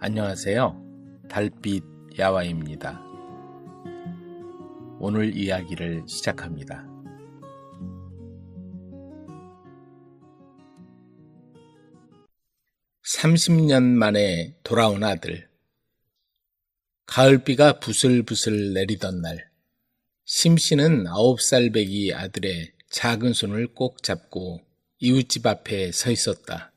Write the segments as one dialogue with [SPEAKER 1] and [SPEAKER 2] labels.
[SPEAKER 1] 안녕하세요. 달빛 야와입니다. 오늘 이야기를 시작합니다. (30년) 만에 돌아온 아들. 가을비가 부슬부슬 내리던 날, 심씨는 9살 배기 아들의 작은 손을 꼭 잡고 이웃집 앞에 서 있었다.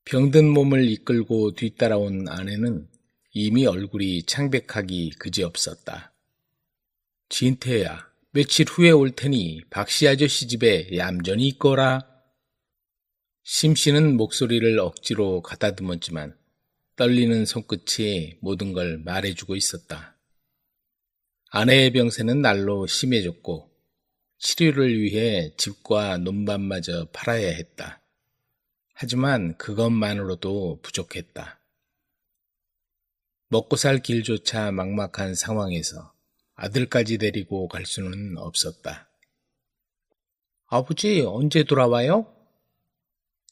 [SPEAKER 1] 병든 몸을 이끌고 뒤따라온 아내는 이미 얼굴이 창백하기 그지없었다. 진태야, 며칠 후에 올 테니 박씨 아저씨 집에 얌전히 있거라. 심씨는 목소리를 억지로 가다듬었지만 떨리는 손끝이 모든 걸 말해주고 있었다. 아내의 병세는 날로 심해졌고 치료를 위해 집과 논밭마저 팔아야 했다. 하지만 그것만으로도 부족했다. 먹고 살 길조차 막막한 상황에서 아들까지 데리고 갈 수는 없었다. 아버지, 언제 돌아와요?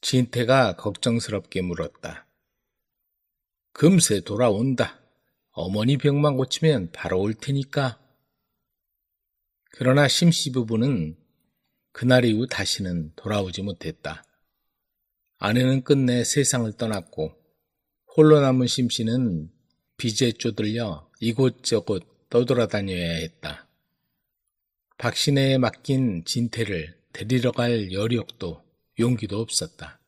[SPEAKER 1] 진태가 걱정스럽게 물었다. 금세 돌아온다. 어머니 병만 고치면 바로 올 테니까. 그러나 심씨 부부는 그날 이후 다시는 돌아오지 못했다. 아내는 끝내 세상을 떠났고 홀로 남은 심씨는 빚에 쪼들려 이곳저곳 떠돌아다녀야 했다. 박신혜에 맡긴 진태를 데리러 갈 여력도 용기도 없었다.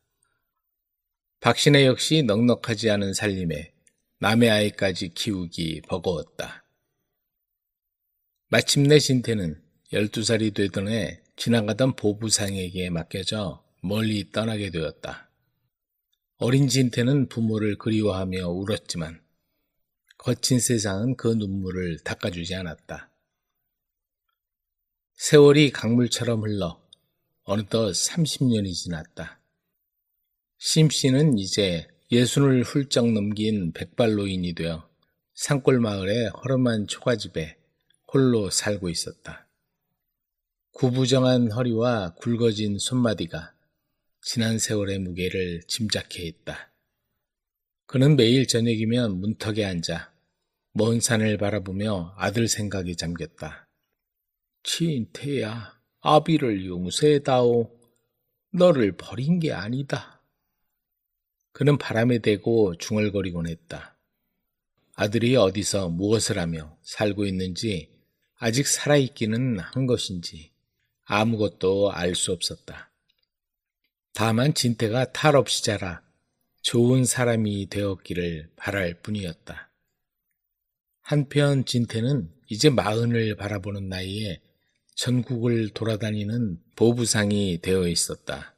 [SPEAKER 1] 박신혜 역시 넉넉하지 않은 살림에 남의 아이까지 키우기 버거웠다. 마침내 진태는 12살이 되던 해 지나가던 보부상에게 맡겨져 멀리 떠나게 되었다. 어린 진태는 부모를 그리워하며 울었지만 거친 세상은 그 눈물을 닦아주지 않았다. 세월이 강물처럼 흘러 어느덧 30년이 지났다. 심씨는 이제 60을 훌쩍 넘긴 백발노인이 되어 산골마을의 허름한 초가집에 홀로 살고 있었다. 구부정한 허리와 굵어진 손마디가 지난 세월의 무게를 짐작해 있다. 그는 매일 저녁이면 문턱에 앉아 먼 산을 바라보며 아들 생각에 잠겼다. 진태야, 아비를 용서해다오. 너를 버린 게 아니다. 그는 바람에 대고 중얼거리곤 했다. 아들이 어디서 무엇을 하며 살고 있는지, 아직 살아있기는 한 것인지 아무것도 알 수 없었다. 다만 진태가 탈 없이 자라 좋은 사람이 되었기를 바랄 뿐이었다. 한편 진태는 이제 40을 바라보는 나이에 전국을 돌아다니는 보부상이 되어 있었다.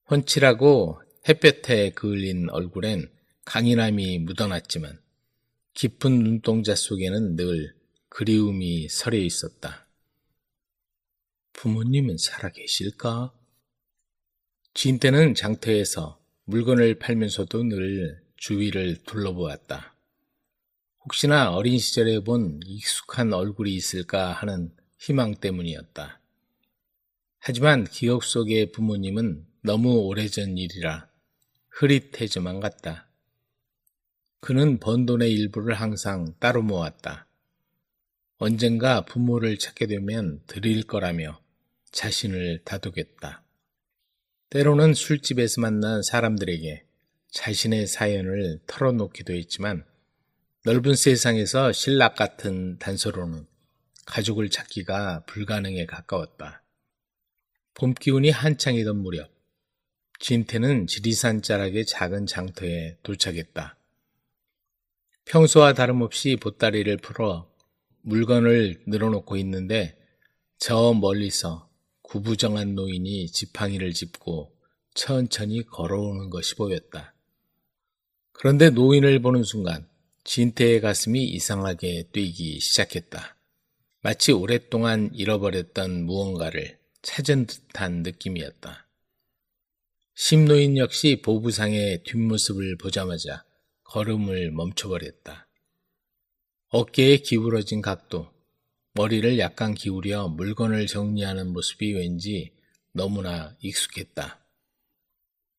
[SPEAKER 1] 훤칠하고 햇볕에 그을린 얼굴엔 강인함이 묻어났지만 깊은 눈동자 속에는 늘 그리움이 서려 있었다. 부모님은 살아계실까? 진태는 장터에서 물건을 팔면서도 늘 주위를 둘러보았다. 혹시나 어린 시절에 본 익숙한 얼굴이 있을까 하는 희망 때문이었다. 하지만 기억 속의 부모님은 너무 오래전 일이라 흐릿해져만 갔다. 그는 번 돈의 일부를 항상 따로 모았다. 언젠가 부모를 찾게 되면 드릴 거라며 자신을 다독였다. 때로는 술집에서 만난 사람들에게 자신의 사연을 털어놓기도 했지만 넓은 세상에서 신락 같은 단서로는 가족을 찾기가 불가능에 가까웠다. 봄 기운이 한창이던 무렵 진태는 지리산 자락의 작은 장터에 도착했다. 평소와 다름없이 보따리를 풀어 물건을 늘어놓고 있는데 저 멀리서 구부정한 노인이 지팡이를 짚고 천천히 걸어오는 것이 보였다. 그런데 노인을 보는 순간 진태의 가슴이 이상하게 뛰기 시작했다. 마치 오랫동안 잃어버렸던 무언가를 찾은 듯한 느낌이었다. 심노인 역시 보부상의 뒷모습을 보자마자 걸음을 멈춰버렸다. 어깨에 기울어진 각도, 머리를 약간 기울여 물건을 정리하는 모습이 왠지 너무나 익숙했다.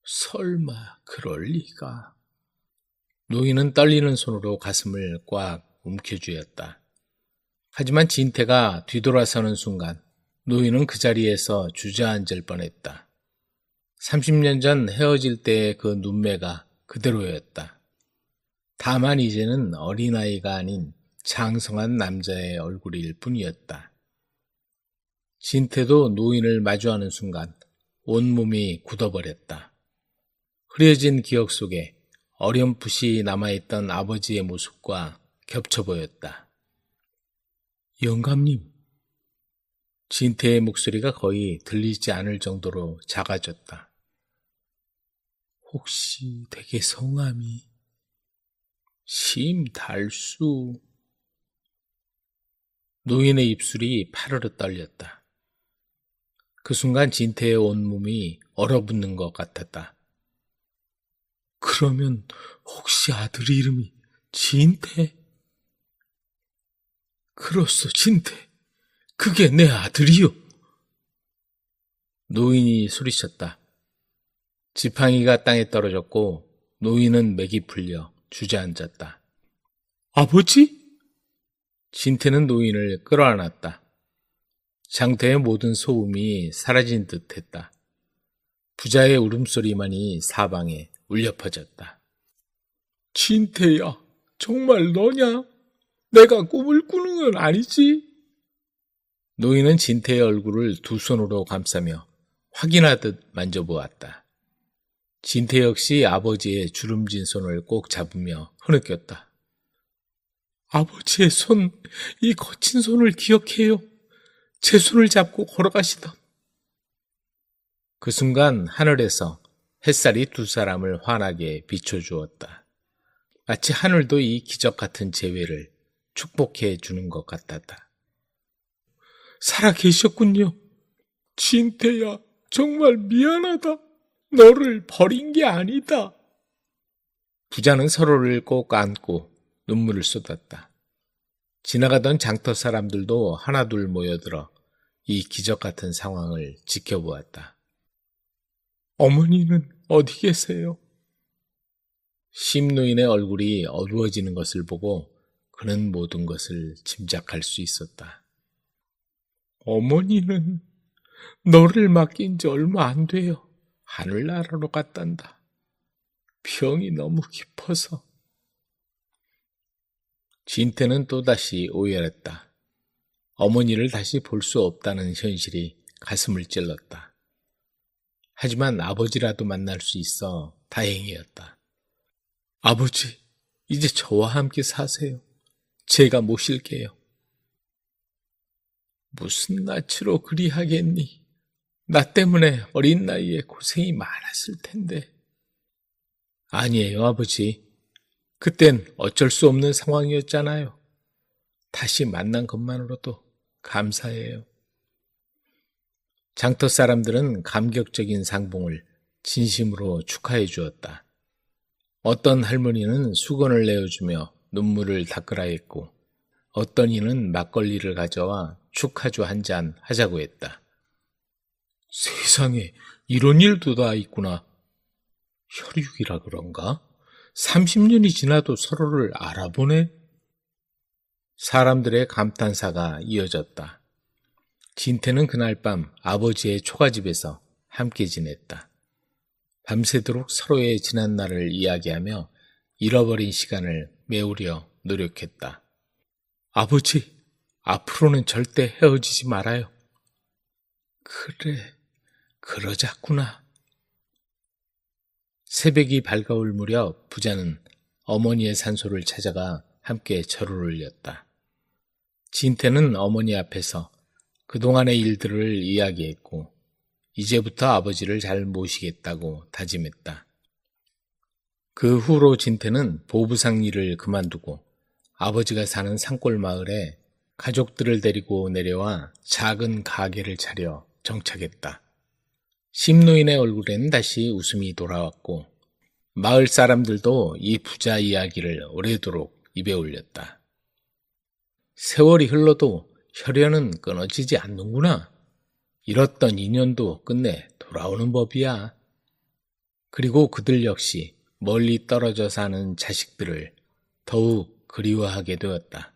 [SPEAKER 1] 설마 그럴 리가. 노인은 떨리는 손으로 가슴을 꽉 움켜쥐었다. 하지만 진태가 뒤돌아서는 순간 노인은 그 자리에서 주저앉을 뻔했다. 30년 전 헤어질 때의 그 눈매가 그대로였다. 다만 이제는 어린아이가 아닌 장성한 남자의 얼굴일 뿐이었다. 진태도 노인을 마주하는 순간 온몸이 굳어버렸다. 흐려진 기억 속에 어렴풋이 남아있던 아버지의 모습과 겹쳐 보였다. 영감님. 진태의 목소리가 거의 들리지 않을 정도로 작아졌다. 혹시 댁의 성함이? 심달수. 노인의 입술이 파르르 떨렸다. 그 순간 진태의 온몸이 얼어붙는 것 같았다. 그러면 혹시 아들 이름이 진태? 그렇소, 진태. 그게 내 아들이요. 노인이 소리쳤다. 지팡이가 땅에 떨어졌고 노인은 맥이 풀려 주저앉았다. 아버지? 진태는 노인을 끌어안았다. 장태의 모든 소음이 사라진 듯 했다. 부자의 울음소리만이 사방에 울려 퍼졌다. 진태야, 정말 너냐? 내가 꿈을 꾸는 건 아니지? 노인은 진태의 얼굴을 두 손으로 감싸며 확인하듯 만져보았다. 진태 역시 아버지의 주름진 손을 꼭 잡으며 흐느꼈다. 아버지의 손, 이 거친 손을 기억해요. 제 손을 잡고 걸어가시던. 그 순간 하늘에서 햇살이 두 사람을 환하게 비춰주었다. 마치 하늘도 이 기적 같은 재회를 축복해 주는 것 같았다. 살아 계셨군요. 진태야, 정말 미안하다. 너를 버린 게 아니다. 부자는 서로를 꼭 안고 눈물을 쏟았다. 지나가던 장터 사람들도 하나둘 모여들어 이 기적 같은 상황을 지켜보았다. 어머니는 어디 계세요? 심노인의 얼굴이 어두워지는 것을 보고 그는 모든 것을 짐작할 수 있었다. 어머니는 너를 맡긴 지 얼마 안 돼요. 하늘나라로 갔단다. 병이 너무 깊어서. 진태는 또다시 오열했다. 어머니를 다시 볼 수 없다는 현실이 가슴을 찔렀다. 하지만 아버지라도 만날 수 있어 다행이었다. 아버지, 이제 저와 함께 사세요. 제가 모실게요. 무슨 낯으로 그리 하겠니? 나 때문에 어린 나이에 고생이 많았을 텐데. 아니에요, 아버지. 그땐 어쩔 수 없는 상황이었잖아요. 다시 만난 것만으로도 감사해요. 장터 사람들은 감격적인 상봉을 진심으로 축하해 주었다. 어떤 할머니는 수건을 내어주며 눈물을 닦으라 했고, 어떤 이는 막걸리를 가져와 축하주 한 잔 하자고 했다. 세상에 이런 일도 다 있구나. 혈육이라 그런가? 30년이 지나도 서로를 알아보네? 사람들의 감탄사가 이어졌다. 진태는 그날 밤 아버지의 초가집에서 함께 지냈다. 밤새도록 서로의 지난 날을 이야기하며 잃어버린 시간을 메우려 노력했다. 아버지, 앞으로는 절대 헤어지지 말아요. 그래, 그러자꾸나. 새벽이 밝아올 무렵 부자는 어머니의 산소를 찾아가 함께 절을 올렸다. 진태는 어머니 앞에서 그동안의 일들을 이야기했고 이제부터 아버지를 잘 모시겠다고 다짐했다. 그 후로 진태는 보부상 일을 그만두고 아버지가 사는 산골 마을에 가족들을 데리고 내려와 작은 가게를 차려 정착했다. 심노인의 얼굴에는 다시 웃음이 돌아왔고 마을 사람들도 이 부자 이야기를 오래도록 입에 올렸다. 세월이 흘러도 혈연은 끊어지지 않는구나. 잃었던 인연도 끝내 돌아오는 법이야. 그리고 그들 역시 멀리 떨어져 사는 자식들을 더욱 그리워하게 되었다.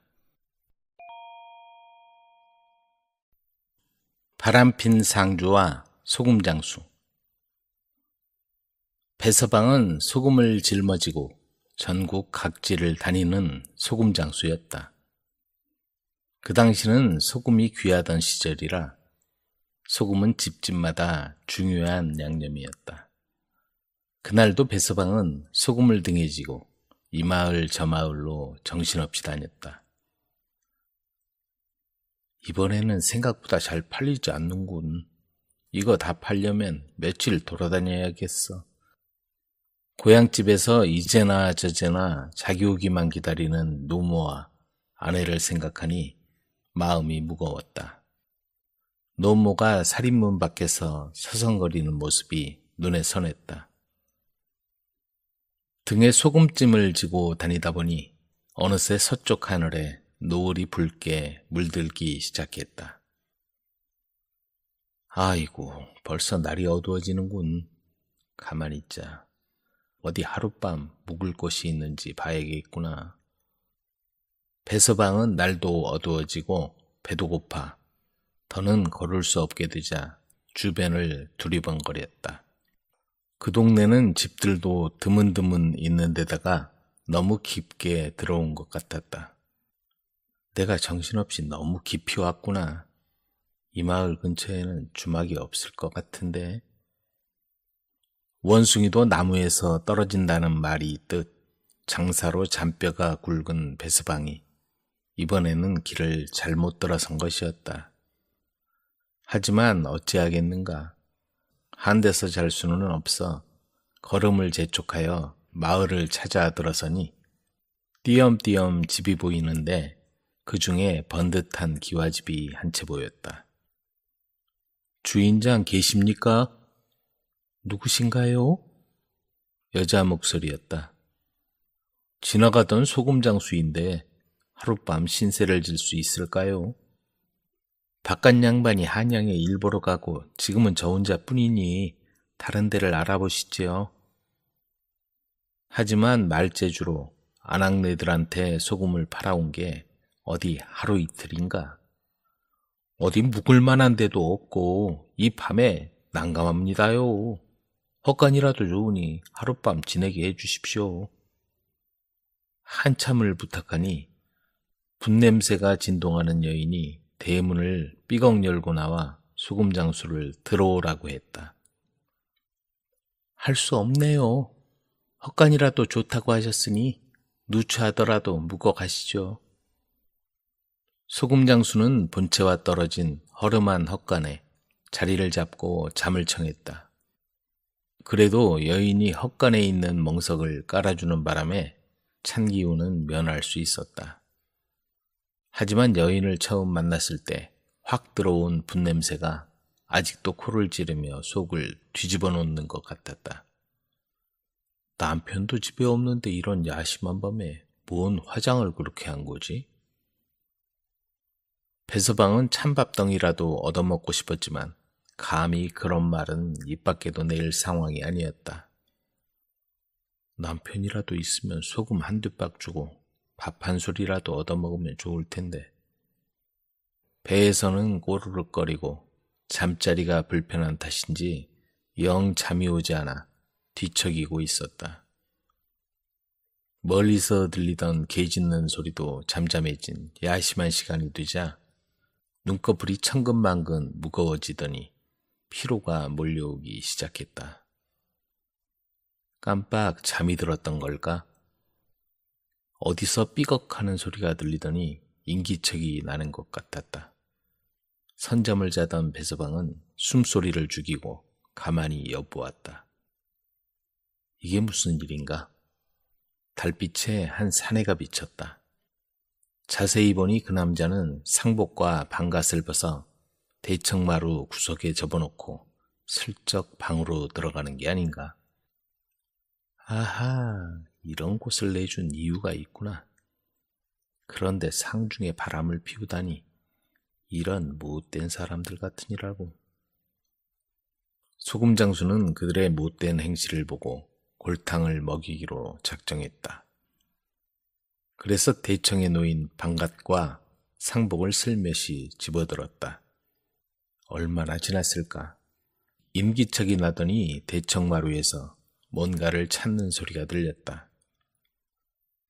[SPEAKER 1] 바람핀 상주와 소금장수. 배서방은 소금을 짊어지고 전국 각지를 다니는 소금장수였다. 그 당시는 소금이 귀하던 시절이라 소금은 집집마다 중요한 양념이었다. 그날도 배서방은 소금을 등에 지고 이 마을 저 마을로 정신없이 다녔다. 이번에는 생각보다 잘 팔리지 않는군. 이거 다 팔려면 며칠 돌아다녀야겠어. 고향집에서 이제나 저제나 자기 오기만 기다리는 노모와 아내를 생각하니 마음이 무거웠다. 노모가 살인문 밖에서 서성거리는 모습이 눈에 선했다. 등에 소금찜을 지고 다니다 보니 어느새 서쪽 하늘에 노을이 붉게 물들기 시작했다. 아이고, 벌써 날이 어두워지는군. 가만히 있자. 어디 하룻밤 묵을 곳이 있는지 봐야겠구나. 배서방은 날도 어두워지고 배도 고파 더는 걸을 수 없게 되자 주변을 두리번거렸다. 그 동네는 집들도 드문드문 있는 데다가 너무 깊게 들어온 것 같았다. 내가 정신없이 너무 깊이 왔구나. 이 마을 근처에는 주막이 없을 것 같은데. 원숭이도 나무에서 떨어진다는 말이 있듯 장사로 잔뼈가 굵은 배서방이 이번에는 길을 잘못 들어선 것이었다. 하지만 어찌하겠는가. 한 데서 잘 수는 없어 걸음을 재촉하여 마을을 찾아 들어서니 띄엄띄엄 집이 보이는데 그 중에 번듯한 기와집이 한 채 보였다. 주인장 계십니까? 누구신가요? 여자 목소리였다. 지나가던 소금장수인데 하룻밤 신세를 질 수 있을까요? 바깥 양반이 한양에 일 보러 가고 지금은 저 혼자뿐이니 다른 데를 알아보시지요. 하지만 말재주로 아낙네들한테 소금을 팔아온 게 어디 하루 이틀인가. 어디 묵을 만한 데도 없고 이 밤에 난감합니다요. 헛간이라도 좋으니 하룻밤 지내게 해주십시오. 한참을 부탁하니 분냄새가 진동하는 여인이 대문을 삐걱 열고 나와 소금장수를 들어오라고 했다. 할 수 없네요. 헛간이라도 좋다고 하셨으니 누추하더라도 묵어 가시죠. 소금장수는 본체와 떨어진 허름한 헛간에 자리를 잡고 잠을 청했다. 그래도 여인이 헛간에 있는 멍석을 깔아주는 바람에 찬 기운은 면할 수 있었다. 하지만 여인을 처음 만났을 때 확 들어온 분냄새가 아직도 코를 찌르며 속을 뒤집어 놓는 것 같았다. 남편도 집에 없는데 이런 야심한 밤에 뭔 화장을 그렇게 한 거지? 배서방은 찬밥덩이라도 얻어먹고 싶었지만 감히 그런 말은 입 밖에도 낼 상황이 아니었다. 남편이라도 있으면 소금 한두 박 주고 밥 한 술이라도 얻어먹으면 좋을 텐데. 배에서는 꼬르륵거리고 잠자리가 불편한 탓인지 영 잠이 오지 않아 뒤척이고 있었다. 멀리서 들리던 개 짖는 소리도 잠잠해진 야심한 시간이 되자 눈꺼풀이 천근만근 무거워지더니 피로가 몰려오기 시작했다. 깜빡 잠이 들었던 걸까? 어디서 삐걱하는 소리가 들리더니 인기척이 나는 것 같았다. 선잠을 자던 배서방은 숨소리를 죽이고 가만히 엿보았다. 이게 무슨 일인가? 달빛에 한 사내가 비쳤다. 자세히 보니 그 남자는 상복과 방갓을 벗어 대청마루 구석에 접어놓고 슬쩍 방으로 들어가는 게 아닌가. 아하, 이런 곳을 내준 이유가 있구나. 그런데 상중에 바람을 피우다니 이런 못된 사람들 같으니라고. 소금장수는 그들의 못된 행실을 보고 골탕을 먹이기로 작정했다. 그래서 대청에 놓인 방갓과 상복을 슬며시 집어들었다. 얼마나 지났을까? 임기척이 나더니 대청마루에서 뭔가를 찾는 소리가 들렸다.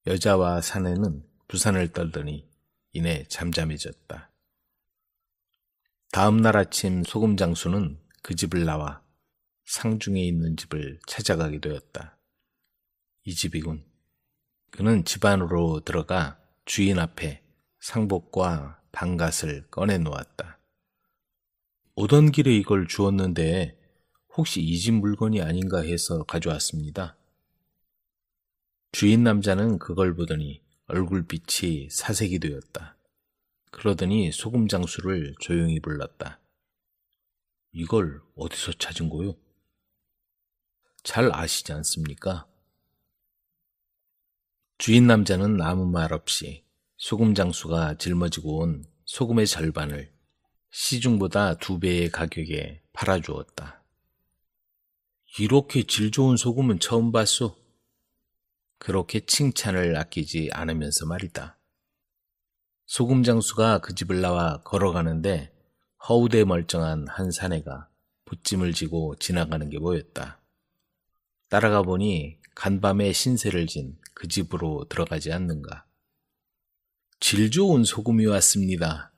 [SPEAKER 1] 여자와 사내는 부산을 떨더니 이내 잠잠해졌다. 다음 날 아침 소금장수는 그 집을 나와 상중에 있는 집을 찾아가게 되었다. 이 집이군. 그는 집 안으로 들어가 주인 앞에 상복과 방갓을 꺼내 놓았다. 오던 길에 이걸 주었는데 혹시 이 집 물건이 아닌가 해서 가져왔습니다. 주인 남자는 그걸 보더니 얼굴빛이 사색이 되었다. 그러더니 소금장수를 조용히 불렀다. 이걸 어디서 찾은 거요? 잘 아시지 않습니까? 주인 남자는 아무 말 없이 소금장수가 짊어지고 온 소금의 절반을 시중보다 2배의 가격에 팔아주었다. 이렇게 질 좋은 소금은 처음 봤소. 그렇게 칭찬을 아끼지 않으면서 말이다. 소금장수가 그 집을 나와 걸어가는데 허우대 멀쩡한 한 사내가 붙짐을 지고 지나가는 게 보였다. 따라가 보니 간밤에 신세를 진 그 집으로 들어가지 않는가. 질 좋은 소금이 왔습니다.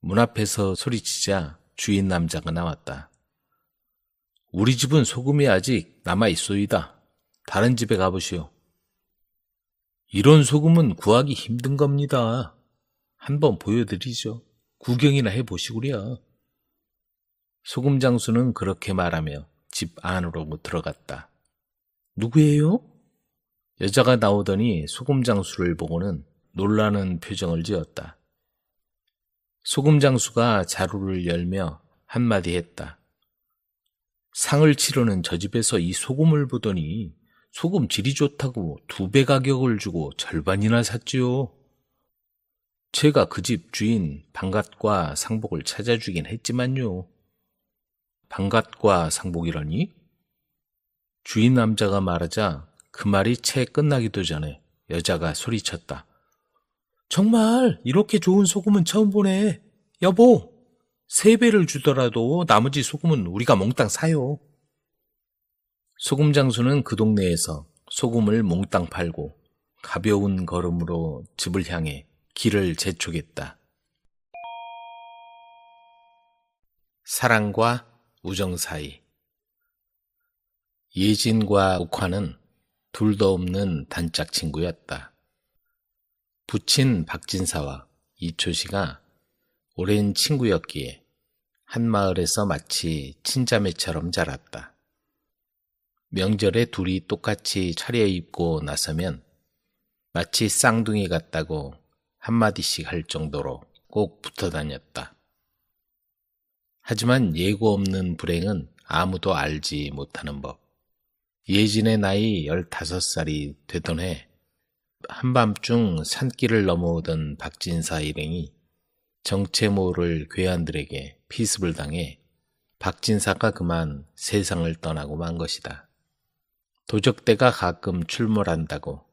[SPEAKER 1] 문 앞에서 소리치자 주인 남자가 나왔다. 우리 집은 소금이 아직 남아있소이다. 다른 집에 가보시오. 이런 소금은 구하기 힘든 겁니다. 한번 보여드리죠. 구경이나 해보시구려. 소금장수는 그렇게 말하며 집 안으로 들어갔다. 누구예요? 여자가 나오더니 소금장수를 보고는 놀라는 표정을 지었다. 소금장수가 자루를 열며 한마디 했다. 상을 치르는 저 집에서 이 소금을 보더니 소금 질이 좋다고 2배 가격을 주고 절반이나 샀지요. 제가 그 집 주인 방갓과 상복을 찾아주긴 했지만요. 방갓과 상복이라니? 주인 남자가 말하자 그 말이 채 끝나기도 전에 여자가 소리쳤다. 정말 이렇게 좋은 소금은 처음 보네. 여보, 3배를 주더라도 나머지 소금은 우리가 몽땅 사요. 소금장수는 그 동네에서 소금을 몽땅 팔고 가벼운 걸음으로 집을 향해 길을 재촉했다. 사랑과 우정 사이. 예진과 옥화는 둘도 없는 단짝 친구였다. 부친 박진사와 이초씨가 오랜 친구였기에 한 마을에서 마치 친자매처럼 자랐다. 명절에 둘이 똑같이 차려입고 나서면 마치 쌍둥이 같다고 한마디씩 할 정도로 꼭 붙어 다녔다. 하지만 예고 없는 불행은 아무도 알지 못하는 법. 예진의 나이 15살이 되던 해 한밤중 산길을 넘어오던 박진사 일행이 정체 모를 괴한들에게 피습을 당해 박진사가 그만 세상을 떠나고 만 것이다. 도적대가 가끔 출몰한다고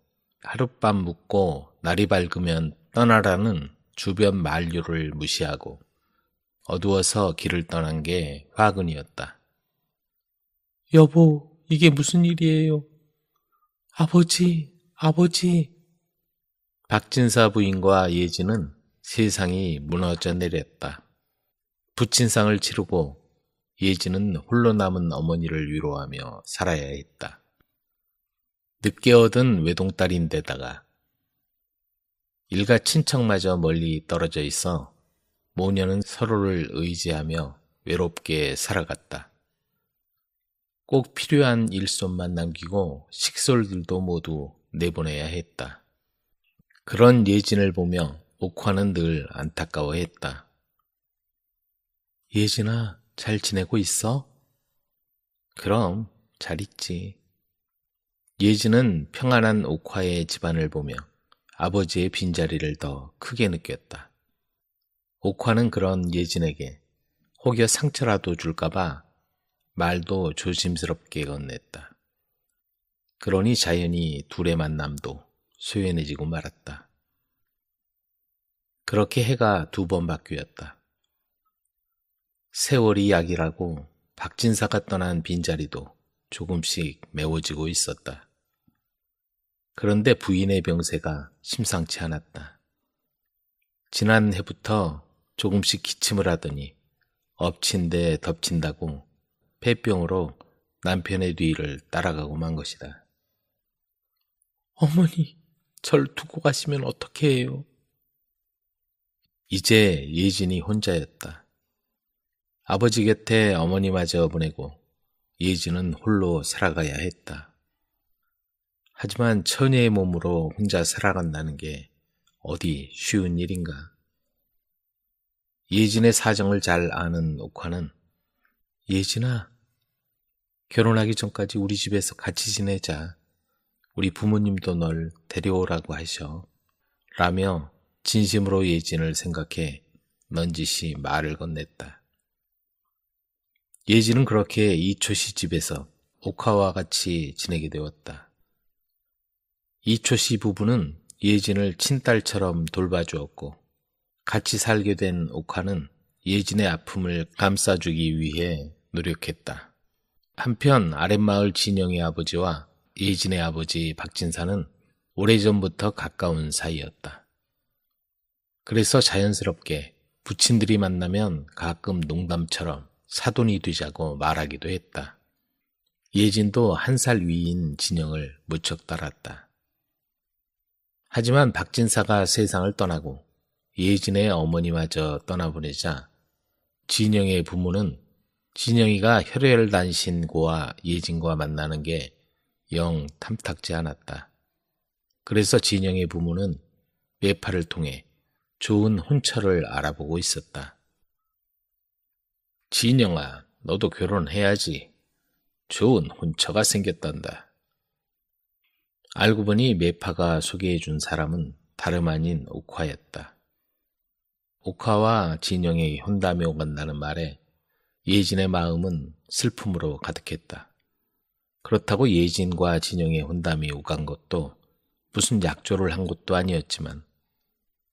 [SPEAKER 1] 하룻밤 묵고 날이 밝으면 떠나라는 주변 만류를 무시하고 어두워서 길을 떠난 게 화근이었다. 여보, 이게 무슨 일이에요? 아버지, 아버지. 박진사 부인과 예진은 세상이 무너져 내렸다. 부친상을 치르고 예진은 홀로 남은 어머니를 위로하며 살아야 했다. 늦게 얻은 외동딸인데다가 일가 친척마저 멀리 떨어져 있어 모녀는 서로를 의지하며 외롭게 살아갔다. 꼭 필요한 일손만 남기고 식솔들도 모두 내보내야 했다. 그런 예진을 보며 옥화는 늘 안타까워했다. 예진아, 잘 지내고 있어? 그럼 잘 있지. 예진은 평안한 옥화의 집안을 보며 아버지의 빈자리를 더 크게 느꼈다. 옥화는 그런 예진에게 혹여 상처라도 줄까봐 말도 조심스럽게 건넸다. 그러니 자연히 둘의 만남도 소연해지고 말았다. 그렇게 해가 2번 바뀌었다. 세월이 약이라고 박진사가 떠난 빈자리도 조금씩 메워지고 있었다. 그런데 부인의 병세가 심상치 않았다. 지난해부터 조금씩 기침을 하더니 엎친 데 덮친다고 폐병으로 남편의 뒤를 따라가고 만 것이다. 어머니, 절 두고 가시면 어떻게 해요? 이제 예진이 혼자였다. 아버지 곁에 어머니마저 보내고 예진은 홀로 살아가야 했다. 하지만 처녀의 몸으로 혼자 살아간다는 게 어디 쉬운 일인가. 예진의 사정을 잘 아는 옥화는 예진아, 결혼하기 전까지 우리 집에서 같이 지내자. 우리 부모님도 널 데려오라고 하셔. 라며 진심으로 예진을 생각해 넌지시 말을 건넸다. 예진은 그렇게 이초씨 집에서 옥화와 같이 지내게 되었다. 이초씨 부부는 예진을 친딸처럼 돌봐주었고 같이 살게 된 옥화는 예진의 아픔을 감싸주기 위해 노력했다. 한편 아랫마을 진영의 아버지와 예진의 아버지 박진사는 오래전부터 가까운 사이였다. 그래서 자연스럽게 부친들이 만나면 가끔 농담처럼 사돈이 되자고 말하기도 했다. 예진도 1살 위인 진영을 무척 따랐다. 하지만 박진사가 세상을 떠나고 예진의 어머니마저 떠나보내자 진영의 부모는 진영이가 혈혈단신고와 예진과 만나는 게 영 탐탁지 않았다. 그래서 진영의 부모는 매파를 통해 좋은 혼처를 알아보고 있었다. 진영아, 너도 결혼해야지. 좋은 혼처가 생겼단다. 알고 보니 매파가 소개해준 사람은 다름 아닌 옥화였다. 옥화와 진영의 혼담이 오간다는 말에 예진의 마음은 슬픔으로 가득했다. 그렇다고 예진과 진영의 혼담이 오간 것도 무슨 약조를 한 것도 아니었지만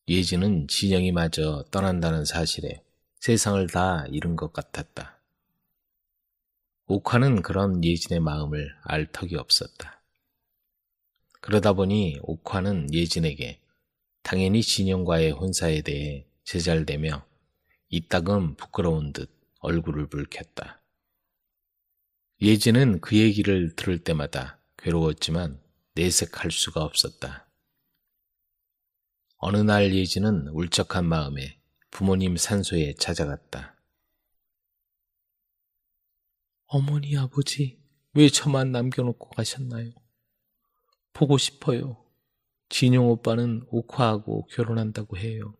[SPEAKER 1] 예진은 진영이마저 떠난다는 사실에 세상을 다 잃은 것 같았다. 옥화는 그런 예진의 마음을 알 턱이 없었다. 그러다 보니 옥화는 예진에게 당연히 진영과의 혼사에 대해 제잘되며 이따금 부끄러운 듯 얼굴을 붉혔다. 예진은 그 얘기를 들을 때마다 괴로웠지만 내색할 수가 없었다. 어느 날 예진은 울적한 마음에 부모님 산소에 찾아갔다. 어머니, 아버지, 왜 저만 남겨놓고 가셨나요? 보고 싶어요. 진용 오빠는 옥화하고 결혼한다고 해요.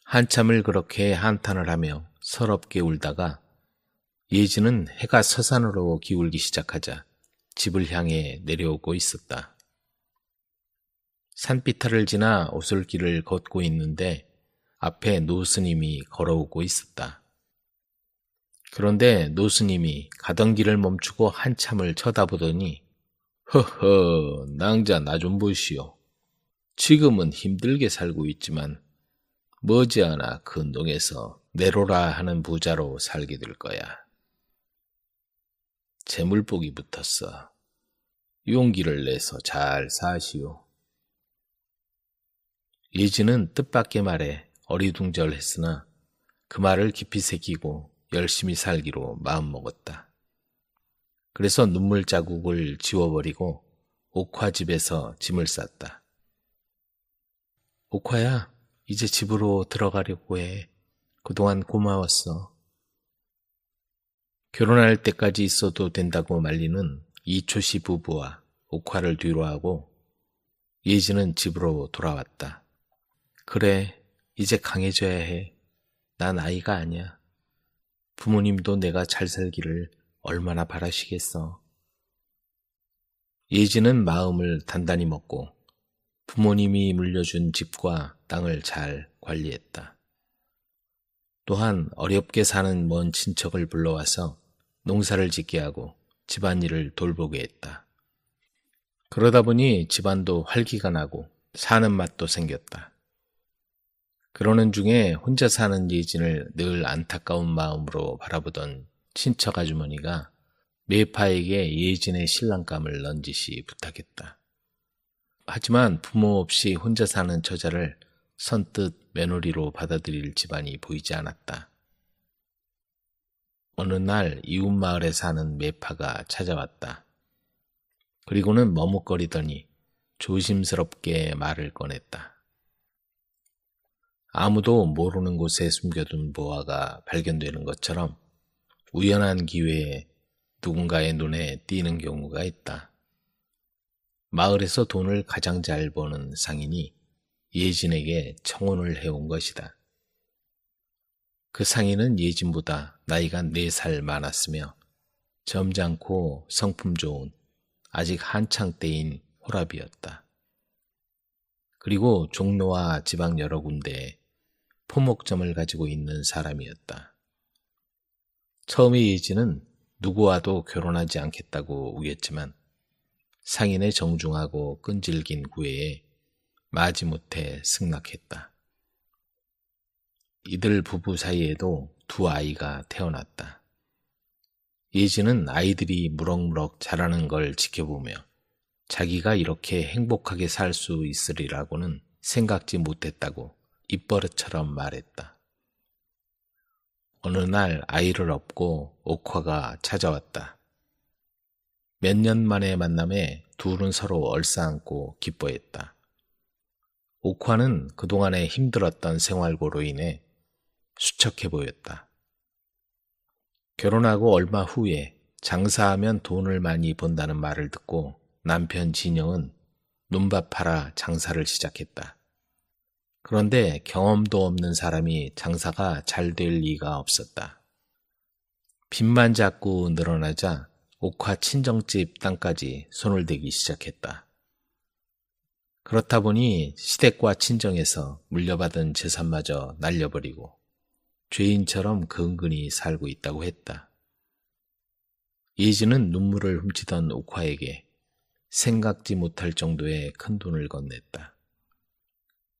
[SPEAKER 1] 한참을 그렇게 한탄을 하며 서럽게 울다가 예진은 해가 서산으로 기울기 시작하자 집을 향해 내려오고 있었다. 산비탈을 지나 오솔길을 걷고 있는데 앞에 노스님이 걸어오고 있었다. 그런데 노스님이 가던 길을 멈추고 한참을 쳐다보더니 허허, 낭자 나 좀 보시오. 지금은 힘들게 살고 있지만 머지않아 큰 동에서 내로라 하는 부자로 살게 될 거야. 재물복이 붙었어. 용기를 내서 잘 사시오. 예진은 뜻밖의 말에 어리둥절했으나 그 말을 깊이 새기고 열심히 살기로 마음먹었다. 그래서 눈물 자국을 지워버리고 옥화집에서 짐을 쌌다. 옥화야, 이제 집으로 들어가려고 해. 그동안 고마웠어. 결혼할 때까지 있어도 된다고 말리는 이초씨 부부와 옥화를 뒤로하고 예진은 집으로 돌아왔다. 그래, 이제 강해져야 해. 난 아이가 아니야. 부모님도 내가 잘 살기를 얼마나 바라시겠어. 예진은 마음을 단단히 먹고 부모님이 물려준 집과 땅을 잘 관리했다. 또한 어렵게 사는 먼 친척을 불러와서 농사를 짓게 하고 집안일을 돌보게 했다. 그러다 보니 집안도 활기가 나고 사는 맛도 생겼다. 그러는 중에 혼자 사는 예진을 늘 안타까운 마음으로 바라보던 친척 아주머니가 매파에게 예진의 신랑감을 넌지시 부탁했다. 하지만 부모 없이 혼자 사는 처자를 선뜻 며느리로 받아들일 집안이 보이지 않았다. 어느 날 이웃마을에 사는 매파가 찾아왔다. 그리고는 머뭇거리더니 조심스럽게 말을 꺼냈다. 아무도 모르는 곳에 숨겨둔 보화가 발견되는 것처럼 우연한 기회에 누군가의 눈에 띄는 경우가 있다. 마을에서 돈을 가장 잘 버는 상인이 예진에게 청혼을 해온 것이다. 그 상인은 예진보다 나이가 4살 많았으며 점잖고 성품 좋은 아직 한창 때인 호랍이었다. 그리고 종로와 지방 여러 군데에 포목점을 가지고 있는 사람이었다. 처음에 예진은 누구와도 결혼하지 않겠다고 우겼지만 상인의 정중하고 끈질긴 구애에 마지못해 승낙했다. 이들 부부 사이에도 2 아이가 태어났다. 예진은 아이들이 무럭무럭 자라는 걸 지켜보며 자기가 이렇게 행복하게 살 수 있으리라고는 생각지 못했다고 입버릇처럼 말했다. 어느 날 아이를 업고 옥화가 찾아왔다. 몇 년 만의 만남에 둘은 서로 얼싸안고 기뻐했다. 옥화는 그동안에 힘들었던 생활고로 인해 수척해 보였다. 결혼하고 얼마 후에 장사하면 돈을 많이 번다는 말을 듣고 남편 진영은 눈밭 팔아 장사를 시작했다. 그런데 경험도 없는 사람이 장사가 잘 될 리가 없었다. 빚만 자꾸 늘어나자 옥화 친정집 땅까지 손을 대기 시작했다. 그렇다 보니 시댁과 친정에서 물려받은 재산마저 날려버리고 죄인처럼 근근히 살고 있다고 했다. 예진은 눈물을 훔치던 옥화에게 생각지 못할 정도의 큰 돈을 건넸다.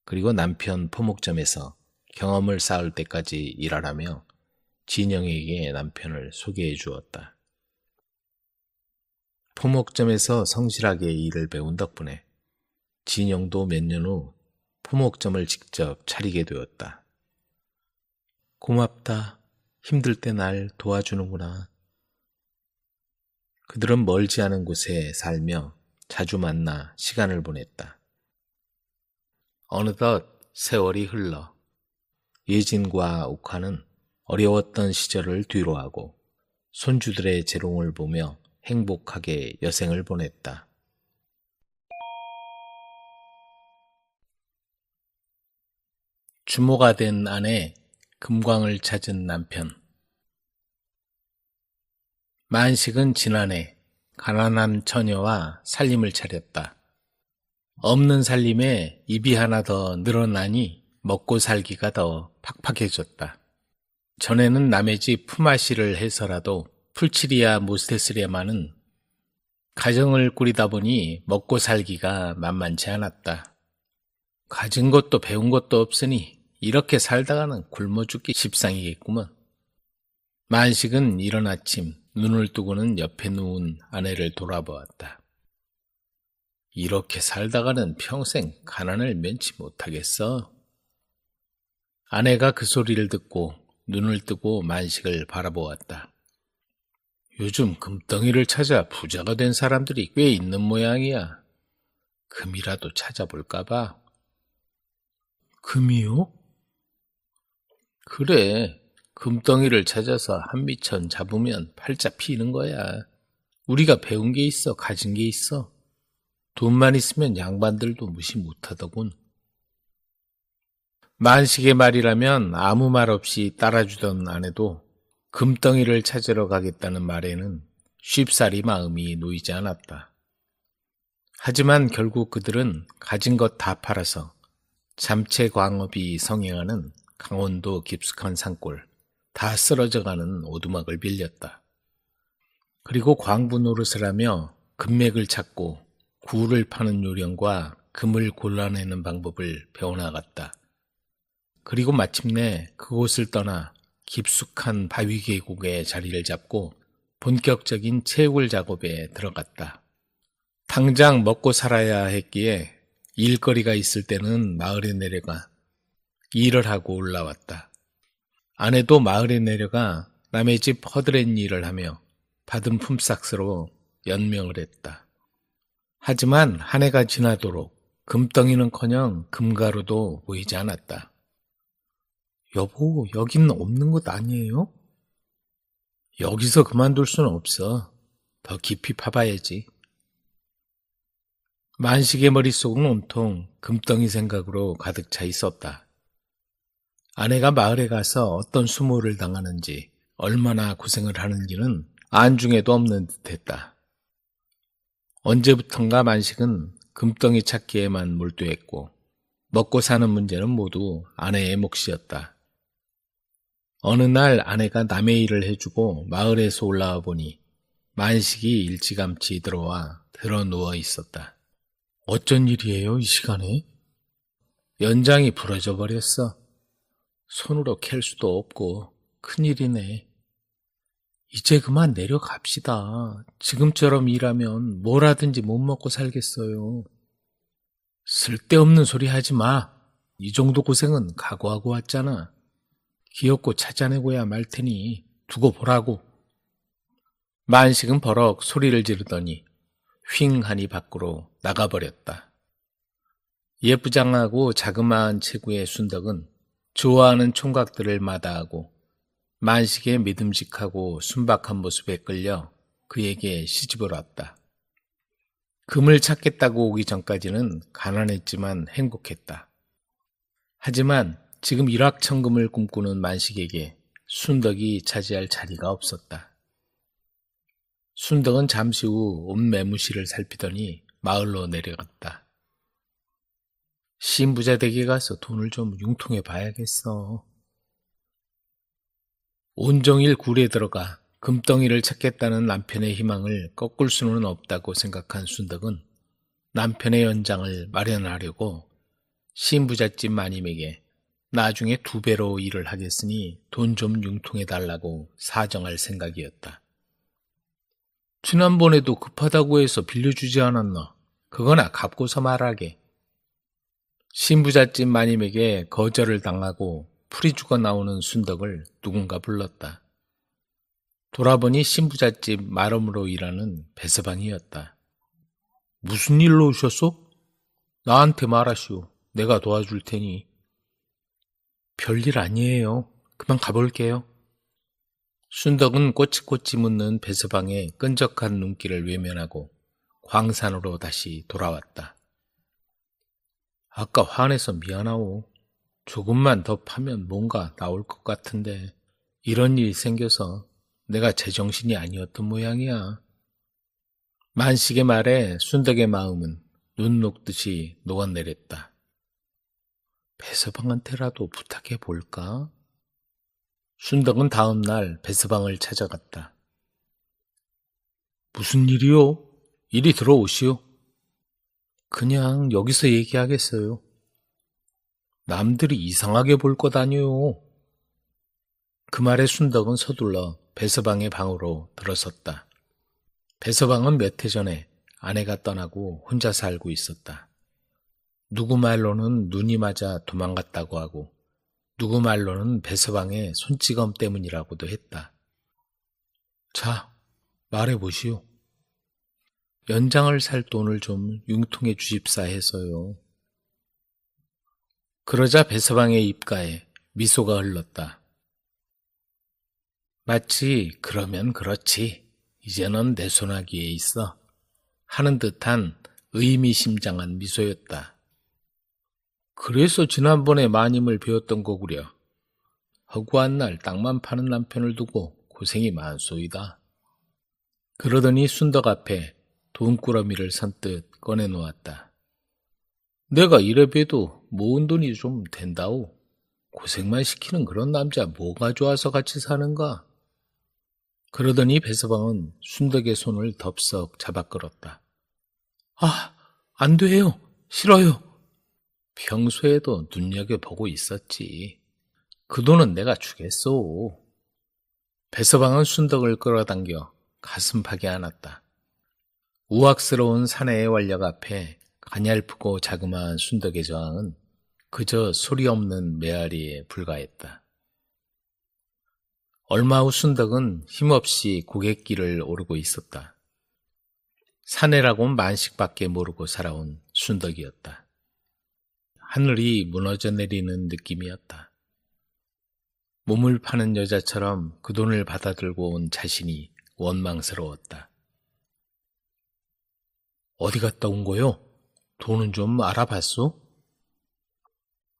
[SPEAKER 1] 그리고 남편 포목점에서 경험을 쌓을 때까지 일하라며 진영에게 남편을 소개해 주었다. 포목점에서 성실하게 일을 배운 덕분에 진영도 몇 년 후 포목점을 직접 차리게 되었다. 고맙다. 힘들 때 날 도와주는구나. 그들은 멀지 않은 곳에 살며 자주 만나 시간을 보냈다. 어느덧 세월이 흘러 예진과 옥화는 어려웠던 시절을 뒤로하고 손주들의 재롱을 보며 행복하게 여생을 보냈다. 주모가 된 아내, 금광을 찾은 남편. 만식은 지난해 가난한 처녀와 살림을 차렸다. 없는 살림에 입이 하나 더 늘어나니 먹고 살기가 더 팍팍해졌다. 전에는 남의 집 품앗이를 해서라도 풀칠이야 못했으랴마는 가정을 꾸리다 보니 먹고 살기가 만만치 않았다. 가진 것도 배운 것도 없으니 이렇게 살다가는 굶어 죽기 십상이겠구먼. 만식은 이른 아침 눈을 뜨고는 옆에 누운 아내를 돌아보았다. 이렇게 살다가는 평생 가난을 면치 못하겠어. 아내가 그 소리를 듣고 눈을 뜨고 만식을 바라보았다. 요즘 금덩이를 찾아 부자가 된 사람들이 꽤 있는 모양이야. 금이라도 찾아볼까봐. 금이요? 그래. 금덩이를 찾아서 한미천 잡으면 팔자 피는 거야. 우리가 배운 게 있어, 가진 게 있어. 돈만 있으면 양반들도 무시 못하더군. 만식의 말이라면 아무 말 없이 따라주던 아내도 금덩이를 찾으러 가겠다는 말에는 쉽사리 마음이 놓이지 않았다. 하지만 결국 그들은 가진 것 다 팔아서 잠채광업이 성행하는 강원도 깊숙한 산골, 다 쓰러져가는 오두막을 빌렸다. 그리고 광부 노릇을 하며 금맥을 찾고 구를 파는 요령과 금을 골라내는 방법을 배워나갔다. 그리고 마침내 그곳을 떠나 깊숙한 바위 계곡에 자리를 잡고 본격적인 채굴 작업에 들어갔다. 당장 먹고 살아야 했기에 일거리가 있을 때는 마을에 내려가 일을 하고 올라왔다. 아내도 마을에 내려가 남의 집 허드렛 일을 하며 받은 품삯으로 연명을 했다. 하지만 한 해가 지나도록 금덩이는커녕 금가루도 보이지 않았다. 여보, 여긴 없는 곳 아니에요? 여기서 그만둘 수는 없어. 더 깊이 파봐야지. 만식의 머릿속은 온통 금덩이 생각으로 가득 차 있었다. 아내가 마을에 가서 어떤 수모를 당하는지, 얼마나 고생을 하는지는 안중에도 없는 듯했다. 언제부턴가 만식은 금덩이 찾기에만 몰두했고 먹고 사는 문제는 모두 아내의 몫이었다. 어느 날 아내가 남의 일을 해주고 마을에서 올라와 보니 만식이 일찌감치 들어와 드러누워 있었다. 어쩐 일이에요, 이 시간에? 연장이 부러져 버렸어. 손으로 캘 수도 없고 큰일이네. 이제 그만 내려갑시다. 지금처럼 일하면 뭘 하든지 못 먹고 살겠어요. 쓸데없는 소리 하지 마. 이 정도 고생은 각오하고 왔잖아. 기어코 찾아내고야 말 테니 두고 보라고. 만식은 버럭 소리를 지르더니 휑 하니 밖으로 나가버렸다. 예쁘장하고 자그마한 체구의 순덕은 좋아하는 총각들을 마다하고 만식의 믿음직하고 순박한 모습에 끌려 그에게 시집을 왔다. 금을 찾겠다고 오기 전까지는 가난했지만 행복했다. 하지만 지금 일확천금을 꿈꾸는 만식에게 순덕이 차지할 자리가 없었다. 순덕은 잠시 후 온 매무실을 살피더니 마을로 내려갔다. 신부자 댁에 가서 돈을 좀 융통해 봐야겠어. 온종일 굴에 들어가 금덩이를 찾겠다는 남편의 희망을 꺾을 수는 없다고 생각한 순덕은 남편의 연장을 마련하려고 신부잣집 마님에게 나중에 2배로 일을 하겠으니 돈 좀 융통해 달라고 사정할 생각이었다. 지난번에도 급하다고 해서 빌려주지 않았나? 그거나 갚고서 말하게. 신부잣집 마님에게 거절을 당하고 풀이 죽어 나오는 순덕을 누군가 불렀다. 돌아보니 신부잣집 마름으로 일하는 배서방이었다. 무슨 일로 오셨소? 나한테 말하시오. 내가 도와줄 테니. 별일 아니에요. 그만 가볼게요. 순덕은 꼬치꼬치 묻는 배서방의 끈적한 눈길을 외면하고 광산으로 다시 돌아왔다. 아까 화내서 미안하오. 조금만 더 파면 뭔가 나올 것 같은데 이런 일이 생겨서 내가 제정신이 아니었던 모양이야. 만식의 말에 순덕의 마음은 눈 녹듯이 녹아내렸다. 배서방한테라도 부탁해 볼까? 순덕은 다음 날 배서방을 찾아갔다. 무슨 일이요? 이리 들어오시오. 그냥 여기서 얘기하겠어요. 남들이 이상하게 볼 것 아니요. 그 말에 순덕은 서둘러 배서방의 방으로 들어섰다. 배서방은 몇 해 전에 아내가 떠나고 혼자 살고 있었다. 누구 말로는 눈이 맞아 도망갔다고 하고 누구 말로는 배서방의 손찌검 때문이라고도 했다. 자, 말해보시오. 연장을 살 돈을 좀 융통해 주십사 해서요. 그러자 배서방의 입가에 미소가 흘렀다. 마치 그러면 그렇지. 이제는 내 손아귀에 있어. 하는 듯한 의미심장한 미소였다. 그래서 지난번에 마님을 배웠던 거구려. 허구한 날 땅만 파는 남편을 두고 고생이 많소이다. 그러더니 순덕 앞에 돈꾸러미를 선뜻 꺼내놓았다. 내가 이래 봬도 모은 돈이 좀 된다오. 고생만 시키는 그런 남자 뭐가 좋아서 같이 사는가? 그러더니 배서방은 순덕의 손을 덥석 잡아 끌었다. 아, 안 돼요. 싫어요. 평소에도 눈여겨보고 있었지. 그 돈은 내가 주겠소. 배서방은 순덕을 끌어당겨 가슴팍에 안았다. 우악스러운 사내의 완력 앞에 가냘프고 자그마한 순덕의 저항은 그저 소리 없는 메아리에 불과했다. 얼마 후 순덕은 힘없이 고갯길을 오르고 있었다. 사내라고는 만식밖에 모르고 살아온 순덕이었다. 하늘이 무너져 내리는 느낌이었다. 몸을 파는 여자처럼 그 돈을 받아들고 온 자신이 원망스러웠다. 어디 갔다 온 거요? 돈은 좀 알아봤소?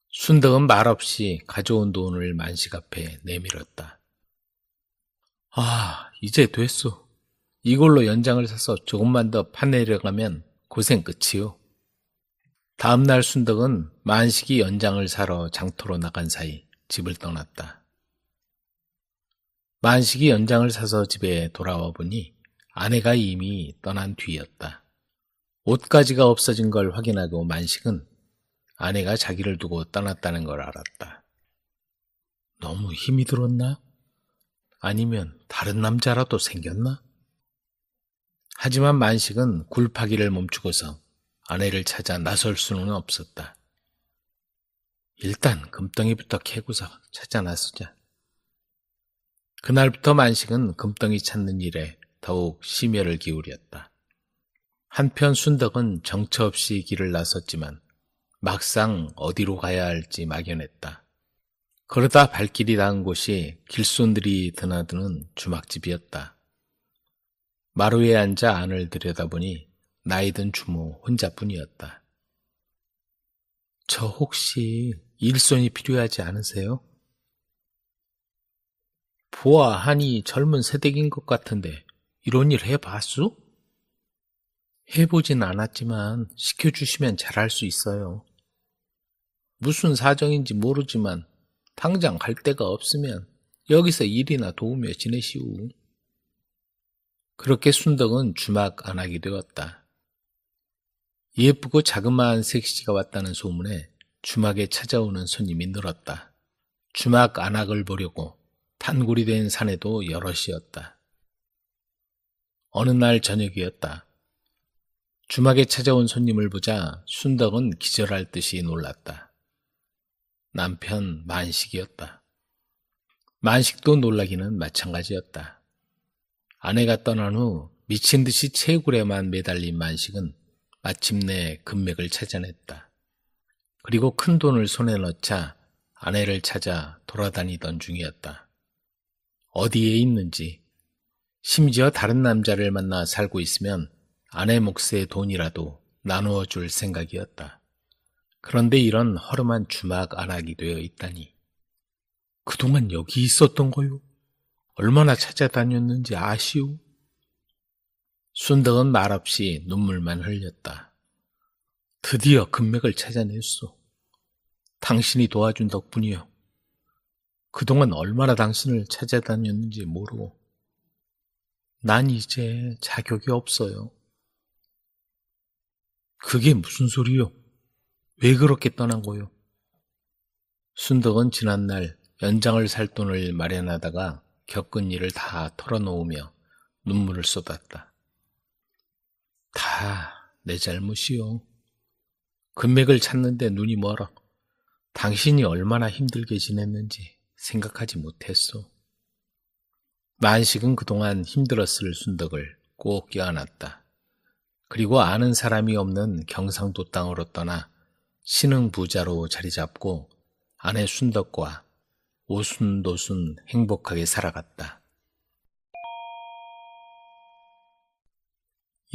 [SPEAKER 1] 순덕은 말없이 가져온 돈을 만식 앞에 내밀었다. 아, 이제 됐소. 이걸로 연장을 사서 조금만 더 파내려가면 고생 끝이요. 다음날 순덕은 만식이 연장을 사러 장터로 나간 사이 집을 떠났다. 만식이 연장을 사서 집에 돌아와 보니 아내가 이미 떠난 뒤였다. 옷가지가 없어진 걸 확인하고 만식은 아내가 자기를 두고 떠났다는 걸 알았다. 너무 힘이 들었나? 아니면 다른 남자라도 생겼나? 하지만 만식은 굴파기를 멈추고서 아내를 찾아 나설 수는 없었다. 일단 금덩이부터 캐고서 찾아 나서자. 그날부터 만식은 금덩이 찾는 일에 더욱 심혈을 기울였다. 한편 순덕은 정처 없이 길을 나섰지만 막상 어디로 가야 할지 막연했다. 그러다 발길이 닿은 곳이 길손들이 드나드는 주막집이었다. 마루에 앉아 안을 들여다보니 나이든 주모 혼자뿐이었다. 저 혹시 일손이 필요하지 않으세요? 보아하니 젊은 새댁인 것 같은데 이런 일 해봤수? 해보진 않았지만 시켜주시면 잘할 수 있어요. 무슨 사정인지 모르지만 당장 갈 데가 없으면 여기서 일이나 도우며 지내시오. 그렇게 순덕은 주막 안악이 되었다. 예쁘고 자그마한 색시가 왔다는 소문에 주막에 찾아오는 손님이 늘었다. 주막 안악을 보려고 단골이 된 사내도 여럿이었다. 어느 날 저녁이었다. 주막에 찾아온 손님을 보자 순덕은 기절할 듯이 놀랐다. 남편 만식이었다. 만식도 놀라기는 마찬가지였다. 아내가 떠난 후 미친 듯이 채굴에만 매달린 만식은 마침내 금맥을 찾아냈다. 그리고 큰 돈을 손에 넣자 아내를 찾아 돌아다니던 중이었다. 어디에 있는지, 심지어 다른 남자를 만나 살고 있으면 아내 몫의 돈이라도 나누어 줄 생각이었다. 그런데 이런 허름한 주막 안악이 되어 있다니. 그동안 여기 있었던 거요? 얼마나 찾아다녔는지 아시오? 순덕은 말없이 눈물만 흘렸다. 드디어 금맥을 찾아냈소. 당신이 도와준 덕분이요. 그동안 얼마나 당신을 찾아다녔는지 모르고. 난 이제 자격이 없어요. 그게 무슨 소리요? 왜 그렇게 떠난 거요? 순덕은 지난날 연장을 살 돈을 마련하다가 겪은 일을 다 털어놓으며 눈물을 쏟았다. 다 내 잘못이요. 금맥을 찾는데 눈이 멀어. 당신이 얼마나 힘들게 지냈는지 생각하지 못했소. 만식은 그동안 힘들었을 순덕을 꼭 껴안았다. 그리고 아는 사람이 없는 경상도 땅으로 떠나 신흥 부자로 자리 잡고 아내 순덕과 오순도순 행복하게 살아갔다.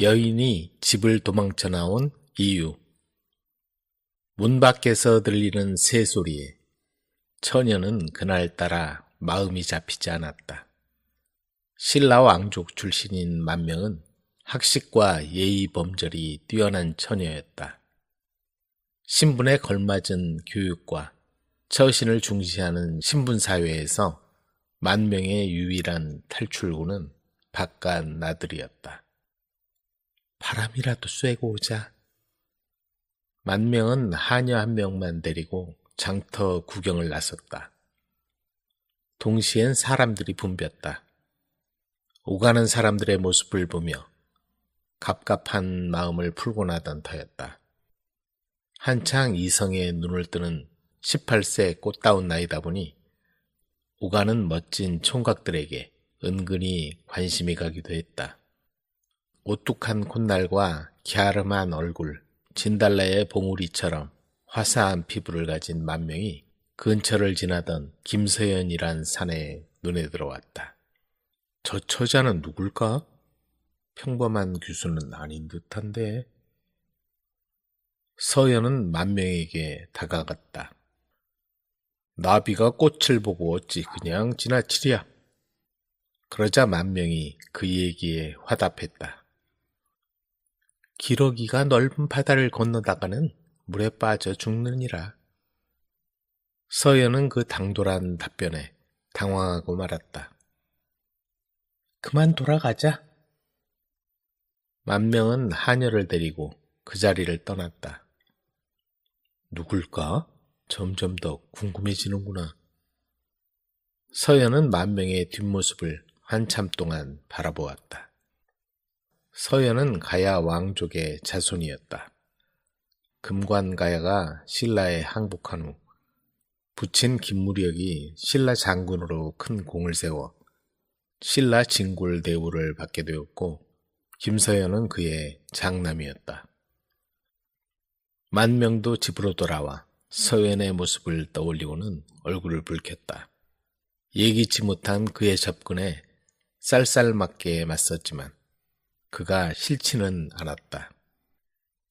[SPEAKER 1] 여인이 집을 도망쳐 나온 이유. 문 밖에서 들리는 새소리에 처녀는 그날따라 마음이 잡히지 않았다. 신라 왕족 출신인 만명은 학식과 예의 범절이 뛰어난 처녀였다. 신분에 걸맞은 교육과 처신을 중시하는 신분사회에서 만명의 유일한 탈출구는 바깥 나들이였다. 바람이라도 쐬고 오자. 만명은 하녀 한 명만 데리고 장터 구경을 나섰다. 동시엔 사람들이 붐볐다. 오가는 사람들의 모습을 보며 갑갑한 마음을 풀곤 하던 터였다. 한창 이성의 눈을 뜨는 18세 꽃다운 나이다 보니 오가는 멋진 총각들에게 은근히 관심이 가기도 했다. 오뚝한 콧날과 갸름한 얼굴, 진달래의 봉우리처럼 화사한 피부를 가진 만명이 근처를 지나던 김서연이란 사내에 눈에 들어왔다. 저 처자는 누굴까? 평범한 교수는 아닌 듯한데. 서연은 만명에게 다가갔다. 나비가 꽃을 보고 어찌 그냥 지나치랴. 그러자 만명이 그 얘기에 화답했다. 기러기가 넓은 바다를 건너다가는 물에 빠져 죽느니라. 서연은 그 당돌한 답변에 당황하고 말았다. 그만 돌아가자. 만명은 하녀를 데리고 그 자리를 떠났다. 누굴까? 점점 더 궁금해지는구나. 서연은 만명의 뒷모습을 한참 동안 바라보았다. 서연은 가야 왕족의 자손이었다. 금관가야가 신라에 항복한 후 부친 김무력이 신라 장군으로 큰 공을 세워 신라 진골 대우를 받게 되었고 김서연은 그의 장남이었다. 만명도 집으로 돌아와 서연의 모습을 떠올리고는 얼굴을 붉혔다. 예기치 못한 그의 접근에 쌀쌀맞게 맞섰지만 그가 싫지는 않았다.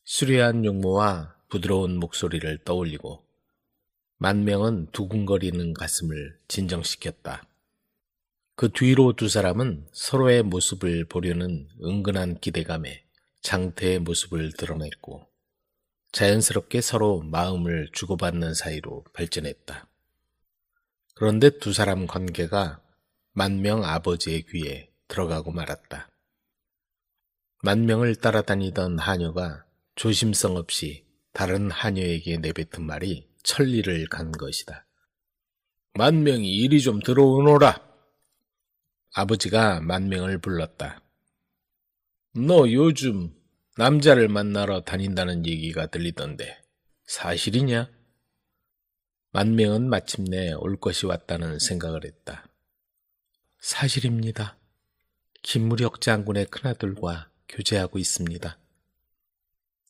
[SPEAKER 1] 수려한 용모와 부드러운 목소리를 떠올리고 만명은 두근거리는 가슴을 진정시켰다. 그 뒤로 두 사람은 서로의 모습을 보려는 은근한 기대감에 장태의 모습을 드러냈고 자연스럽게 서로 마음을 주고받는 사이로 발전했다. 그런데 두 사람 관계가 만명 아버지의 귀에 들어가고 말았다. 만명을 따라다니던 하녀가 조심성 없이 다른 하녀에게 내뱉은 말이 천리를 간 것이다. 만명이 이리 좀 들어오너라. 아버지가 만명을 불렀다. 너 요즘 남자를 만나러 다닌다는 얘기가 들리던데 사실이냐? 만명은 마침내 올 것이 왔다는 생각을 했다. 사실입니다. 김무력 장군의 큰아들과 교제하고 있습니다.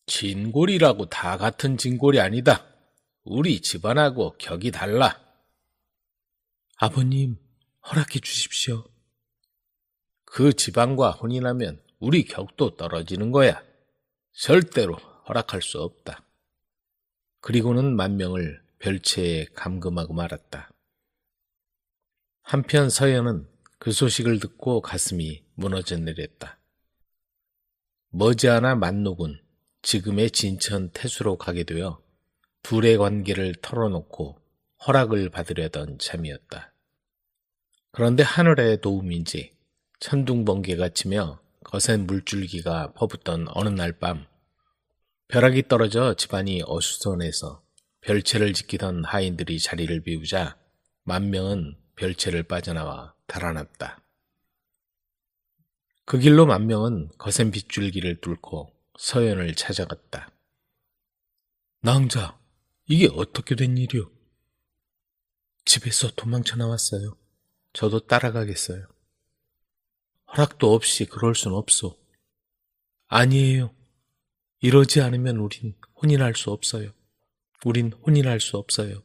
[SPEAKER 1] 진골이라고 다 같은 진골이 아니다. 우리 집안하고 격이 달라. 아버님, 허락해 주십시오. 그 집안과 혼인하면 우리 격도 떨어지는 거야. 절대로 허락할 수 없다. 그리고는 만명을 별채에 감금하고 말았다. 한편 서연은 그 소식을 듣고 가슴이 무너져 내렸다. 머지않아 만록은 지금의 진천 태수로 가게 되어 둘의 관계를 털어놓고 허락을 받으려던 참이었다. 그런데 하늘의 도움인지 천둥번개가 치며 거센 물줄기가 퍼붓던 어느 날 밤 벼락이 떨어져 집안이 어수선해서 별채를 지키던 하인들이 자리를 비우자 만명은 별채를 빠져나와 달아났다. 그 길로 만명은 거센 빗줄기를 뚫고 서연을 찾아갔다. 낭자, 이게 어떻게 된 일이오? 집에서 도망쳐 나왔어요. 저도 따라가겠어요. 허락도 없이 그럴 순 없소. 아니에요. 이러지 않으면 우린 혼인할 수 없어요. 우린 혼인할 수 없어요.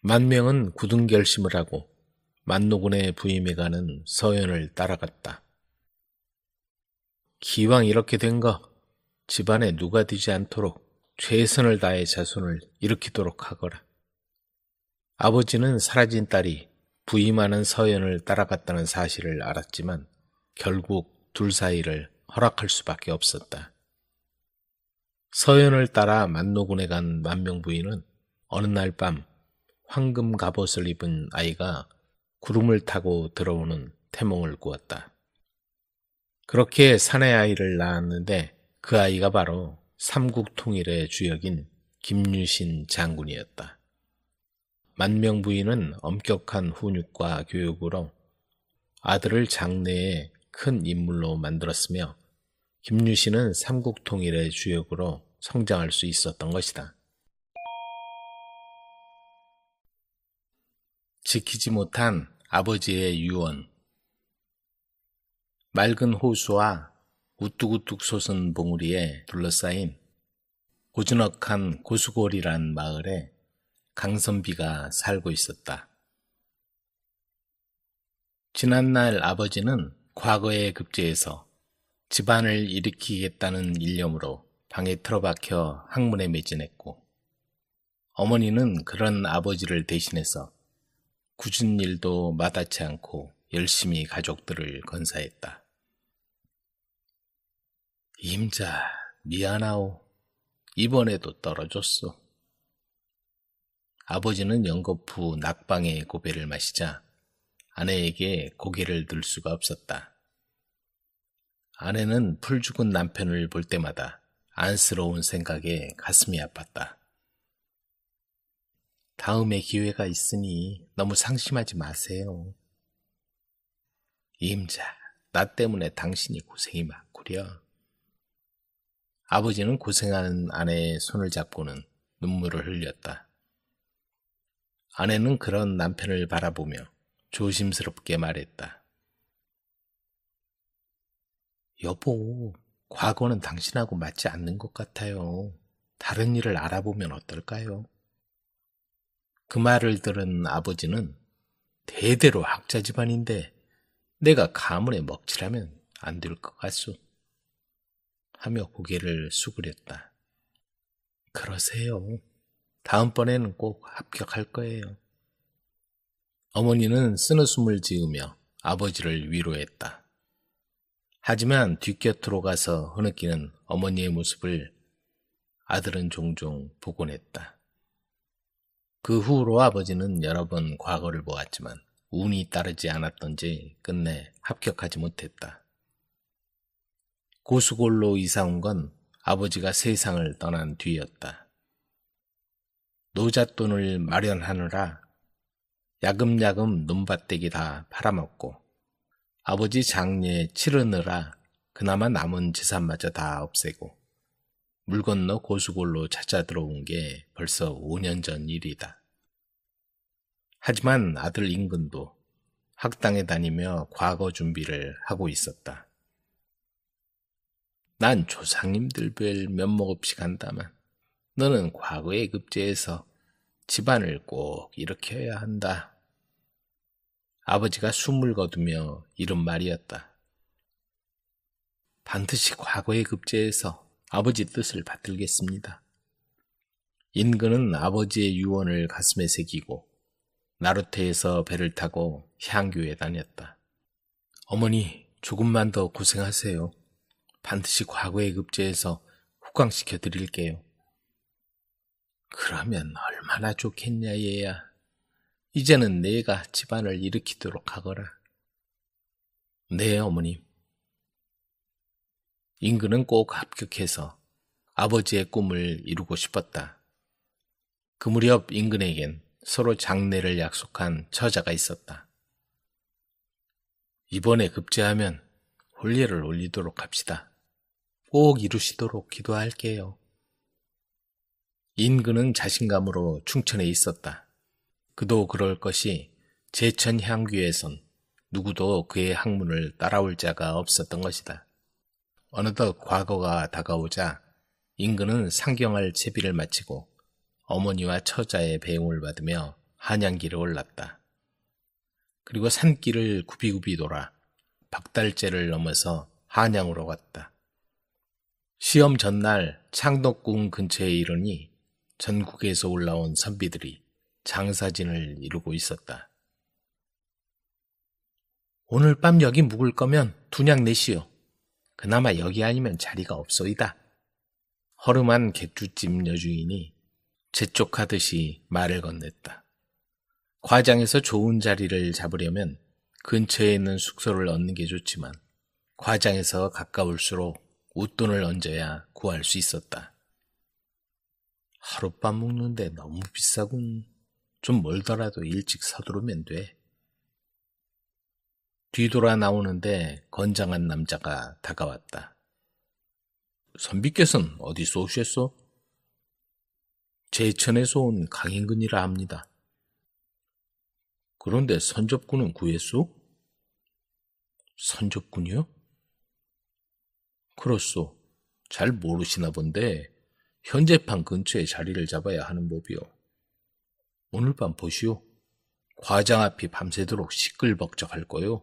[SPEAKER 1] 만명은 굳은 결심을 하고 만노군의 부임해가는 서연을 따라갔다. 기왕 이렇게 된 거 집안에 누가 되지 않도록 최선을 다해 자손을 일으키도록 하거라. 아버지는 사라진 딸이 부임하는 서연을 따라갔다는 사실을 알았지만 결국 둘 사이를 허락할 수밖에 없었다. 서연을 따라 만노군에 간 만명 부인은 어느 날 밤 황금 갑옷을 입은 아이가 구름을 타고 들어오는 태몽을 꾸었다. 그렇게 사내 아이를 낳았는데 그 아이가 바로 삼국통일의 주역인 김유신 장군이었다. 만명부인은 엄격한 훈육과 교육으로 아들을 장래에 큰 인물로 만들었으며 김유신은 삼국통일의 주역으로 성장할 수 있었던 것이다. 지키지 못한 아버지의 유언. 맑은 호수와 우뚝우뚝 솟은 봉우리에 둘러싸인 고즈넉한 고수골이란 마을에 강선비가 살고 있었다. 지난날 아버지는 과거에 급제해서 집안을 일으키겠다는 일념으로 방에 틀어박혀 항문에 매진했고, 어머니는 그런 아버지를 대신해서 굳은 일도 마다치 않고 열심히 가족들을 건사했다. 임자, 미안하오. 이번에도 떨어졌소. 아버지는 연거푸 낙방의 고배를 마시자 아내에게 고개를 들 수가 없었다. 아내는 풀 죽은 남편을 볼 때마다 안쓰러운 생각에 가슴이 아팠다. 다음에 기회가 있으니 너무 상심하지 마세요. 임자, 나 때문에 당신이 고생이 많구려. 아버지는 고생하는 아내의 손을 잡고는 눈물을 흘렸다. 아내는 그런 남편을 바라보며 조심스럽게 말했다. 여보, 과거는 당신하고 맞지 않는 것 같아요. 다른 일을 알아보면 어떨까요? 그 말을 들은 아버지는 대대로 학자 집안인데 내가 가문에 먹칠하면 안 될 것 같소. 하며 고개를 수그렸다. 그러세요. 다음번에는 꼭 합격할 거예요. 어머니는 쓰느숨을 지으며 아버지를 위로했다. 하지만 뒷곁으로 가서 흐느끼는 어머니의 모습을 아들은 종종 보곤 했다. 그 후로 아버지는 여러 번 과거를 보았지만 운이 따르지 않았던지 끝내 합격하지 못했다. 고수골로 이사 온 건 아버지가 세상을 떠난 뒤였다. 노잣돈을 마련하느라 야금야금 논밭대기 다 팔아먹고 아버지 장례 치르느라 그나마 남은 재산마저 다 없애고 물 건너 고수골로 찾아 들어온 게 벌써 5년 전 일이다. 하지만 아들 임근도 학당에 다니며 과거 준비를 하고 있었다. 난 조상님들 뵐 면목 없이 간다만 너는 과거에 급제해서 집안을 꼭 일으켜야 한다. 아버지가 숨을 거두며 이른 말이었다. 반드시 과거에 급제해서 아버지 뜻을 받들겠습니다. 임근은 아버지의 유언을 가슴에 새기고 나루테에서 배를 타고 향교에 다녔다. 어머니, 조금만 더 고생하세요. 반드시 과거에 급제해서 후광시켜 드릴게요. 그러면 얼마나 좋겠냐 얘야. 이제는 내가 집안을 일으키도록 하거라. 네, 어머님. 임근은 꼭 합격해서 아버지의 꿈을 이루고 싶었다. 그 무렵 임근에겐 서로 장례를 약속한 처자가 있었다. 이번에 급제하면 혼례를 올리도록 합시다. 꼭 이루시도록 기도할게요. 임근은 자신감으로 충천해 있었다. 그도 그럴 것이 제천 향교에선 누구도 그의 학문을 따라올 자가 없었던 것이다. 어느덧 과거가 다가오자 임근은 상경할 채비를 마치고 어머니와 처자의 배웅을 받으며 한양길에 올랐다. 그리고 산길을 굽이굽이 돌아 박달제를 넘어서 한양으로 갔다. 시험 전날 창덕궁 근처에 이르니 전국에서 올라온 선비들이 장사진을 이루고 있었다. 오늘 밤 여기 묵을 거면 둔약 내시오. 그나마 여기 아니면 자리가 없소이다. 허름한 객주집 여주인이 재촉하듯이 말을 건넸다. 과장에서 좋은 자리를 잡으려면 근처에 있는 숙소를 얻는 게 좋지만 과장에서 가까울수록 웃돈을 얹어야 구할 수 있었다. 하룻밤 묵는데 너무 비싸군. 좀 멀더라도 일찍 서두르면 돼. 뒤돌아 나오는데 건장한 남자가 다가왔다. 선비께서는 어디서 오셨소? 제천에서 온 강인근이라 합니다. 그런데 선접군은 구했소? 선접군이요? 그렇소. 잘 모르시나 본데 현재판 근처에 자리를 잡아야 하는 법이요. 오늘 밤 보시오. 과장 앞이 밤새도록 시끌벅적할 거요.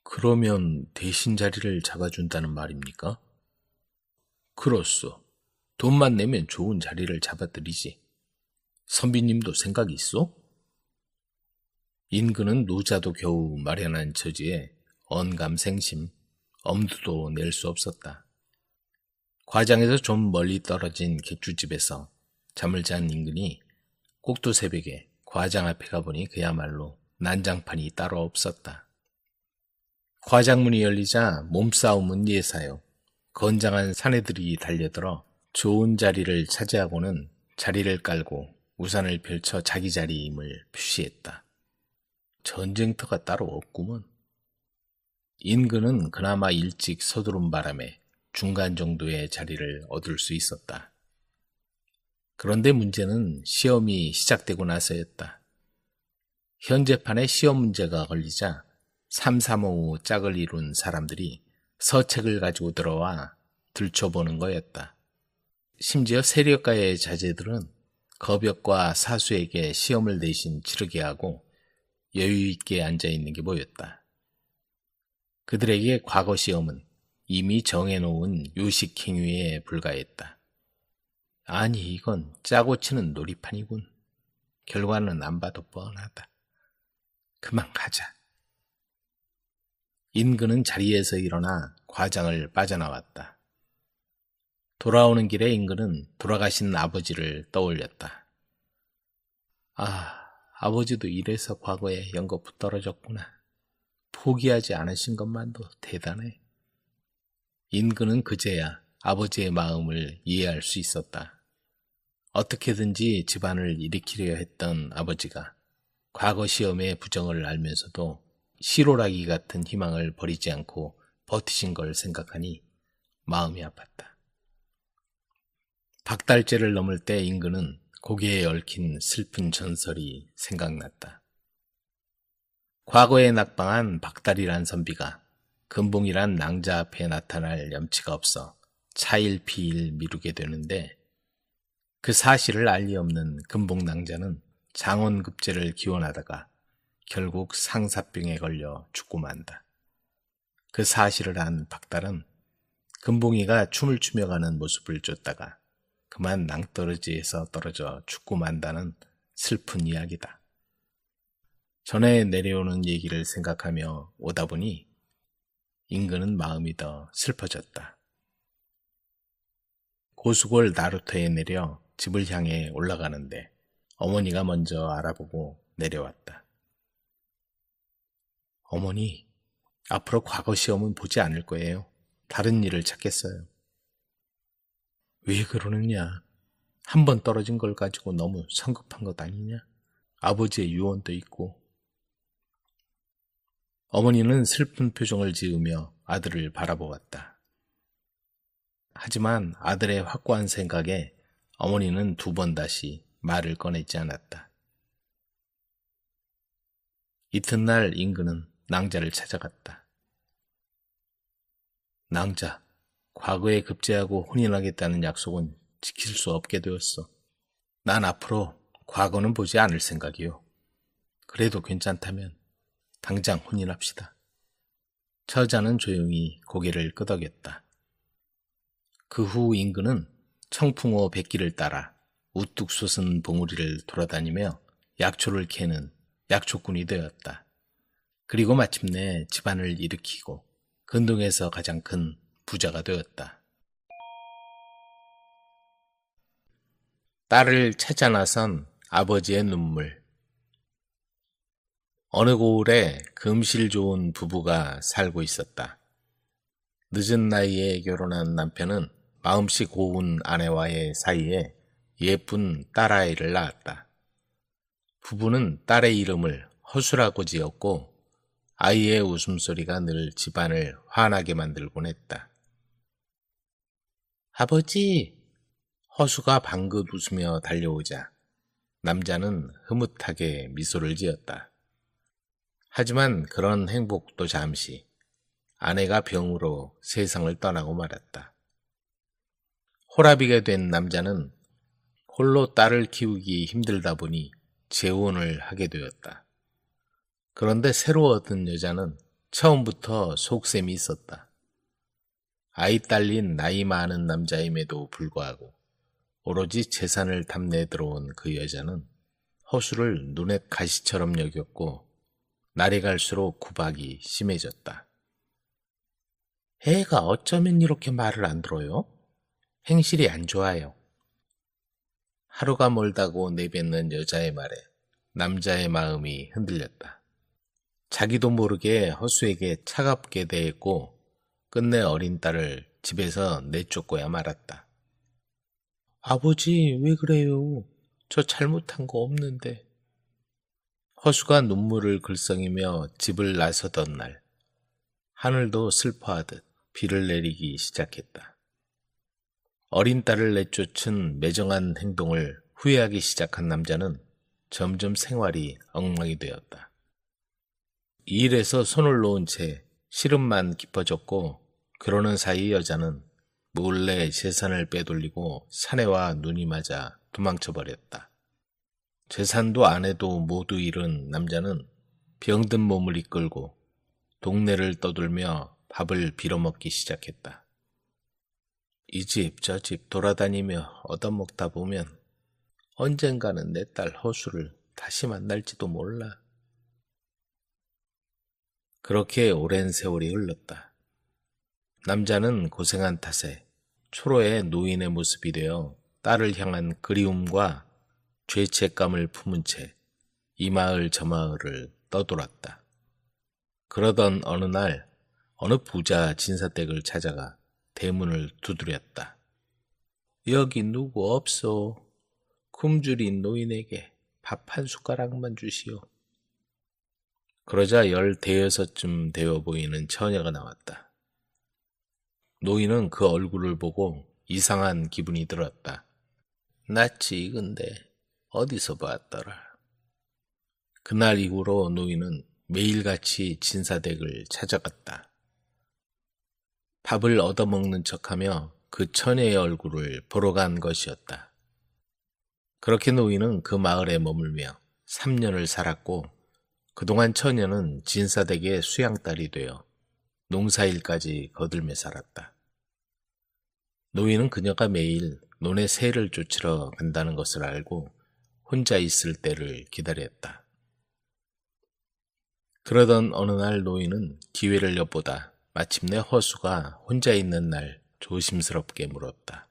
[SPEAKER 1] 그러면 대신 자리를 잡아준다는 말입니까? 그렇소. 돈만 내면 좋은 자리를 잡아드리지. 선비님도 생각이 있어? 인근은 노자도 겨우 마련한 처지에 언감생심, 엄두도 낼 수 없었다. 과장에서 좀 멀리 떨어진 객주집에서 잠을 잔 인근이 꼭두 새벽에 과장 앞에 가보니 그야말로 난장판이 따로 없었다. 과장문이 열리자 몸싸움은 예사요. 건장한 사내들이 달려들어 좋은 자리를 차지하고는 자리를 깔고 우산을 펼쳐 자기 자리임을 표시했다. 전쟁터가 따로 없구먼. 인근은 그나마 일찍 서두른 바람에 중간 정도의 자리를 얻을 수 있었다. 그런데 문제는 시험이 시작되고 나서였다. 현재판에 시험 문제가 걸리자 삼삼오오 짝을 이룬 사람들이 서책을 가지고 들어와 들춰보는 거였다. 심지어 세력가의 자제들은 거벽과 사수에게 시험을 대신 치르게 하고 여유 있게 앉아있는 게 보였다. 그들에게 과거 시험은 이미 정해놓은 요식행위에 불과했다. 아니 이건 짜고 치는 놀이판이군. 결과는 안 봐도 뻔하다. 그만 가자. 인근은 자리에서 일어나 과장을 빠져나왔다. 돌아오는 길에 인근은 돌아가신 아버지를 떠올렸다. 아버지도 이래서 과거에 연거푸 떨어졌구나. 포기하지 않으신 것만도 대단해. 인근은 그제야 아버지의 마음을 이해할 수 있었다. 어떻게든지 집안을 일으키려 했던 아버지가 과거 시험의 부정을 알면서도 시로라기 같은 희망을 버리지 않고 버티신 걸 생각하니 마음이 아팠다. 박달째를 넘을 때 인근은 고개에 얽힌 슬픈 전설이 생각났다. 과거에 낙방한 박달이란 선비가 금봉이란 낭자 앞에 나타날 염치가 없어 차일피일 미루게 되는데 그 사실을 알 리 없는 금봉 낭자는 장원급제를 기원하다가 결국 상사병에 걸려 죽고 만다. 그 사실을 안 박달은 금봉이가 춤을 추며 가는 모습을 쫓다가 그만 낭떠러지에서 떨어져 죽고 만다는 슬픈 이야기다. 전에 내려오는 얘기를 생각하며 오다 보니 인근은 마음이 더 슬퍼졌다. 고수골 나루터에 내려 집을 향해 올라가는데 어머니가 먼저 알아보고 내려왔다. 어머니, 앞으로 과거 시험은 보지 않을 거예요. 다른 일을 찾겠어요. 왜 그러느냐? 한 번 떨어진 걸 가지고 너무 성급한 것 아니냐? 아버지의 유언도 있고. 어머니는 슬픈 표정을 지으며 아들을 바라보았다. 하지만 아들의 확고한 생각에 어머니는 두 번 다시 말을 꺼내지 않았다. 이튿날 인근은 낭자를 찾아갔다. 낭자, 과거에 급제하고 혼인하겠다는 약속은 지킬 수 없게 되었어. 난 앞으로 과거는 보지 않을 생각이요. 그래도 괜찮다면 당장 혼인합시다. 처자는 조용히 고개를 끄덕였다. 그 후 인근은 청풍호 백기를 따라 우뚝 솟은 봉우리를 돌아다니며 약초를 캐는 약초꾼이 되었다. 그리고 마침내 집안을 일으키고 근동에서 가장 큰 부자가 되었다. 딸을 찾아 나선 아버지의 눈물. 어느 고을에 금실 좋은 부부가 살고 있었다. 늦은 나이에 결혼한 남편은 마음씨 고운 아내와의 사이에 예쁜 딸아이를 낳았다. 부부는 딸의 이름을 허수라고 지었고 아이의 웃음소리가 늘 집안을 환하게 만들곤 했다. 아버지! 허수가 방긋 웃으며 달려오자 남자는 흐뭇하게 미소를 지었다. 하지만 그런 행복도 잠시. 아내가 병으로 세상을 떠나고 말았다. 호랍이게 된 남자는 홀로 딸을 키우기 힘들다 보니 재혼을 하게 되었다. 그런데 새로 얻은 여자는 처음부터 속셈이 있었다. 아이 딸린 나이 많은 남자임에도 불구하고 오로지 재산을 탐내 들어온 그 여자는 허수를 눈엣 가시처럼 여겼고 날이 갈수록 구박이 심해졌다. 애가 어쩌면 이렇게 말을 안 들어요? 행실이 안 좋아요. 하루가 멀다고 내뱉는 여자의 말에 남자의 마음이 흔들렸다. 자기도 모르게 허수에게 차갑게 대했고 끝내 어린 딸을 집에서 내쫓고야 말았다. 아버지, 왜 그래요? 저 잘못한 거 없는데. 허수가 눈물을 글썽이며 집을 나서던 날, 하늘도 슬퍼하듯 비를 내리기 시작했다. 어린 딸을 내쫓은 매정한 행동을 후회하기 시작한 남자는 점점 생활이 엉망이 되었다. 이 일에서 손을 놓은 채 시름만 깊어졌고 그러는 사이 여자는 몰래 재산을 빼돌리고 사내와 눈이 맞아 도망쳐버렸다. 재산도 아내도 모두 잃은 남자는 병든 몸을 이끌고 동네를 떠돌며 밥을 빌어먹기 시작했다. 이 집 저 집 돌아다니며 얻어먹다 보면 언젠가는 내 딸 허수를 다시 만날지도 몰라. 그렇게 오랜 세월이 흘렀다. 남자는 고생한 탓에 초로의 노인의 모습이 되어 딸을 향한 그리움과 죄책감을 품은 채 이 마을 저 마을을 떠돌았다. 그러던 어느 날 어느 부자 진사댁을 찾아가 대문을 두드렸다. 여기 누구 없소? 굶주린 노인에게 밥 한 숟가락만 주시오. 그러자 15쯤 되어 보이는 처녀가 나왔다. 노인은 그 얼굴을 보고 이상한 기분이 들었다. 낯이 익은데 어디서 봤더라. 그날 이후로 노인은 매일같이 진사댁을 찾아갔다. 밥을 얻어먹는 척하며 그 처녀의 얼굴을 보러 간 것이었다. 그렇게 노인은 그 마을에 머물며 3년을 살았고 그동안 처녀는 진사댁의 수양딸이 되어 농사일까지 거들며 살았다. 노인은 그녀가 매일 논에 새를 쫓으러 간다는 것을 알고 혼자 있을 때를 기다렸다. 그러던 어느 날 노인은 기회를 엿보다 마침내 허수가 혼자 있는 날 조심스럽게 물었다.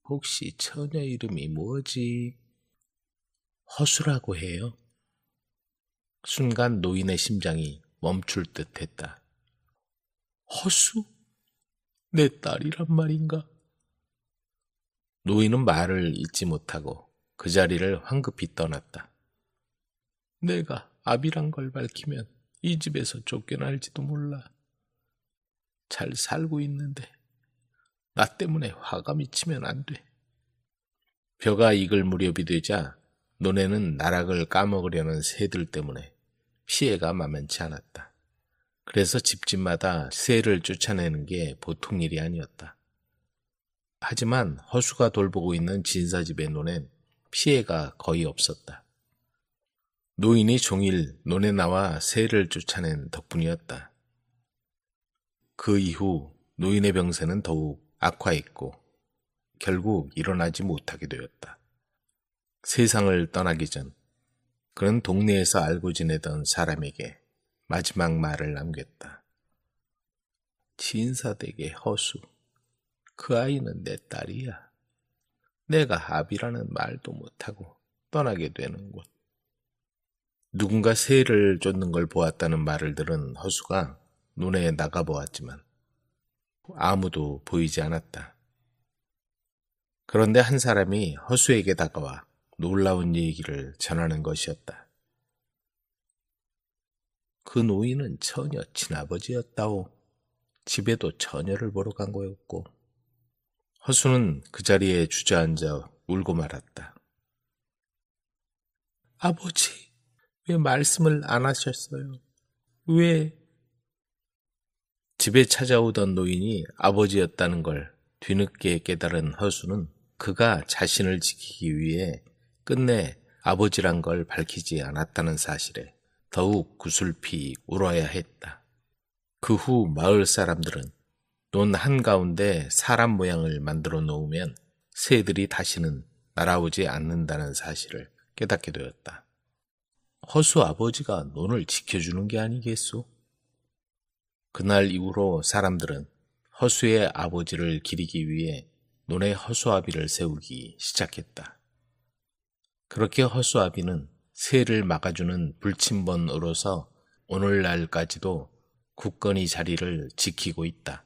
[SPEAKER 1] 혹시 처녀 이름이 뭐지? 허수라고 해요. 순간 노인의 심장이 멈출 듯 했다. 허수? 내 딸이란 말인가? 노인은 말을 잇지 못하고 그 자리를 황급히 떠났다. 내가 압이란 걸 밝히면 이 집에서 쫓겨날지도 몰라. 잘 살고 있는데 나 때문에 화가 미치면 안 돼. 벼가 익을 무렵이 되자 논에는 나락을 까먹으려는 새들 때문에 피해가 만만치 않았다. 그래서 집집마다 새를 쫓아내는 게 보통 일이 아니었다. 하지만 허수가 돌보고 있는 진사집의 논엔 피해가 거의 없었다. 노인이 종일 논에 나와 새를 쫓아낸 덕분이었다. 그 이후 노인의 병세는 더욱 악화했고 결국 일어나지 못하게 되었다. 세상을 떠나기 전 그는 동네에서 알고 지내던 사람에게 마지막 말을 남겼다. 진사댁의 허수, 그 아이는 내 딸이야. 내가 아비라는 말도 못하고 떠나게 되는군. 누군가 새를 쫓는 걸 보았다는 말을 들은 허수가 눈에 나가보았지만 아무도 보이지 않았다. 그런데 한 사람이 허수에게 다가와 놀라운 얘기를 전하는 것이었다. 그 노인은 처녀 친아버지였다오. 집에도 처녀를 보러 간 거였고. 허수는 그 자리에 주저앉아 울고 말았다. 아버지, 왜 말씀을 안 하셨어요? 왜? 집에 찾아오던 노인이 아버지였다는 걸 뒤늦게 깨달은 허수는 그가 자신을 지키기 위해 끝내 아버지란 걸 밝히지 않았다는 사실에 더욱 구슬피 울어야 했다. 그 후 마을 사람들은 논 한가운데 사람 모양을 만들어 놓으면 새들이 다시는 날아오지 않는다는 사실을 깨닫게 되었다. 허수 아버지가 논을 지켜주는 게 아니겠소? 그날 이후로 사람들은 허수의 아버지를 기리기 위해 논에 허수아비를 세우기 시작했다. 그렇게 허수아비는 새를 막아주는 불침번으로서 오늘날까지도 굳건히 자리를 지키고 있다.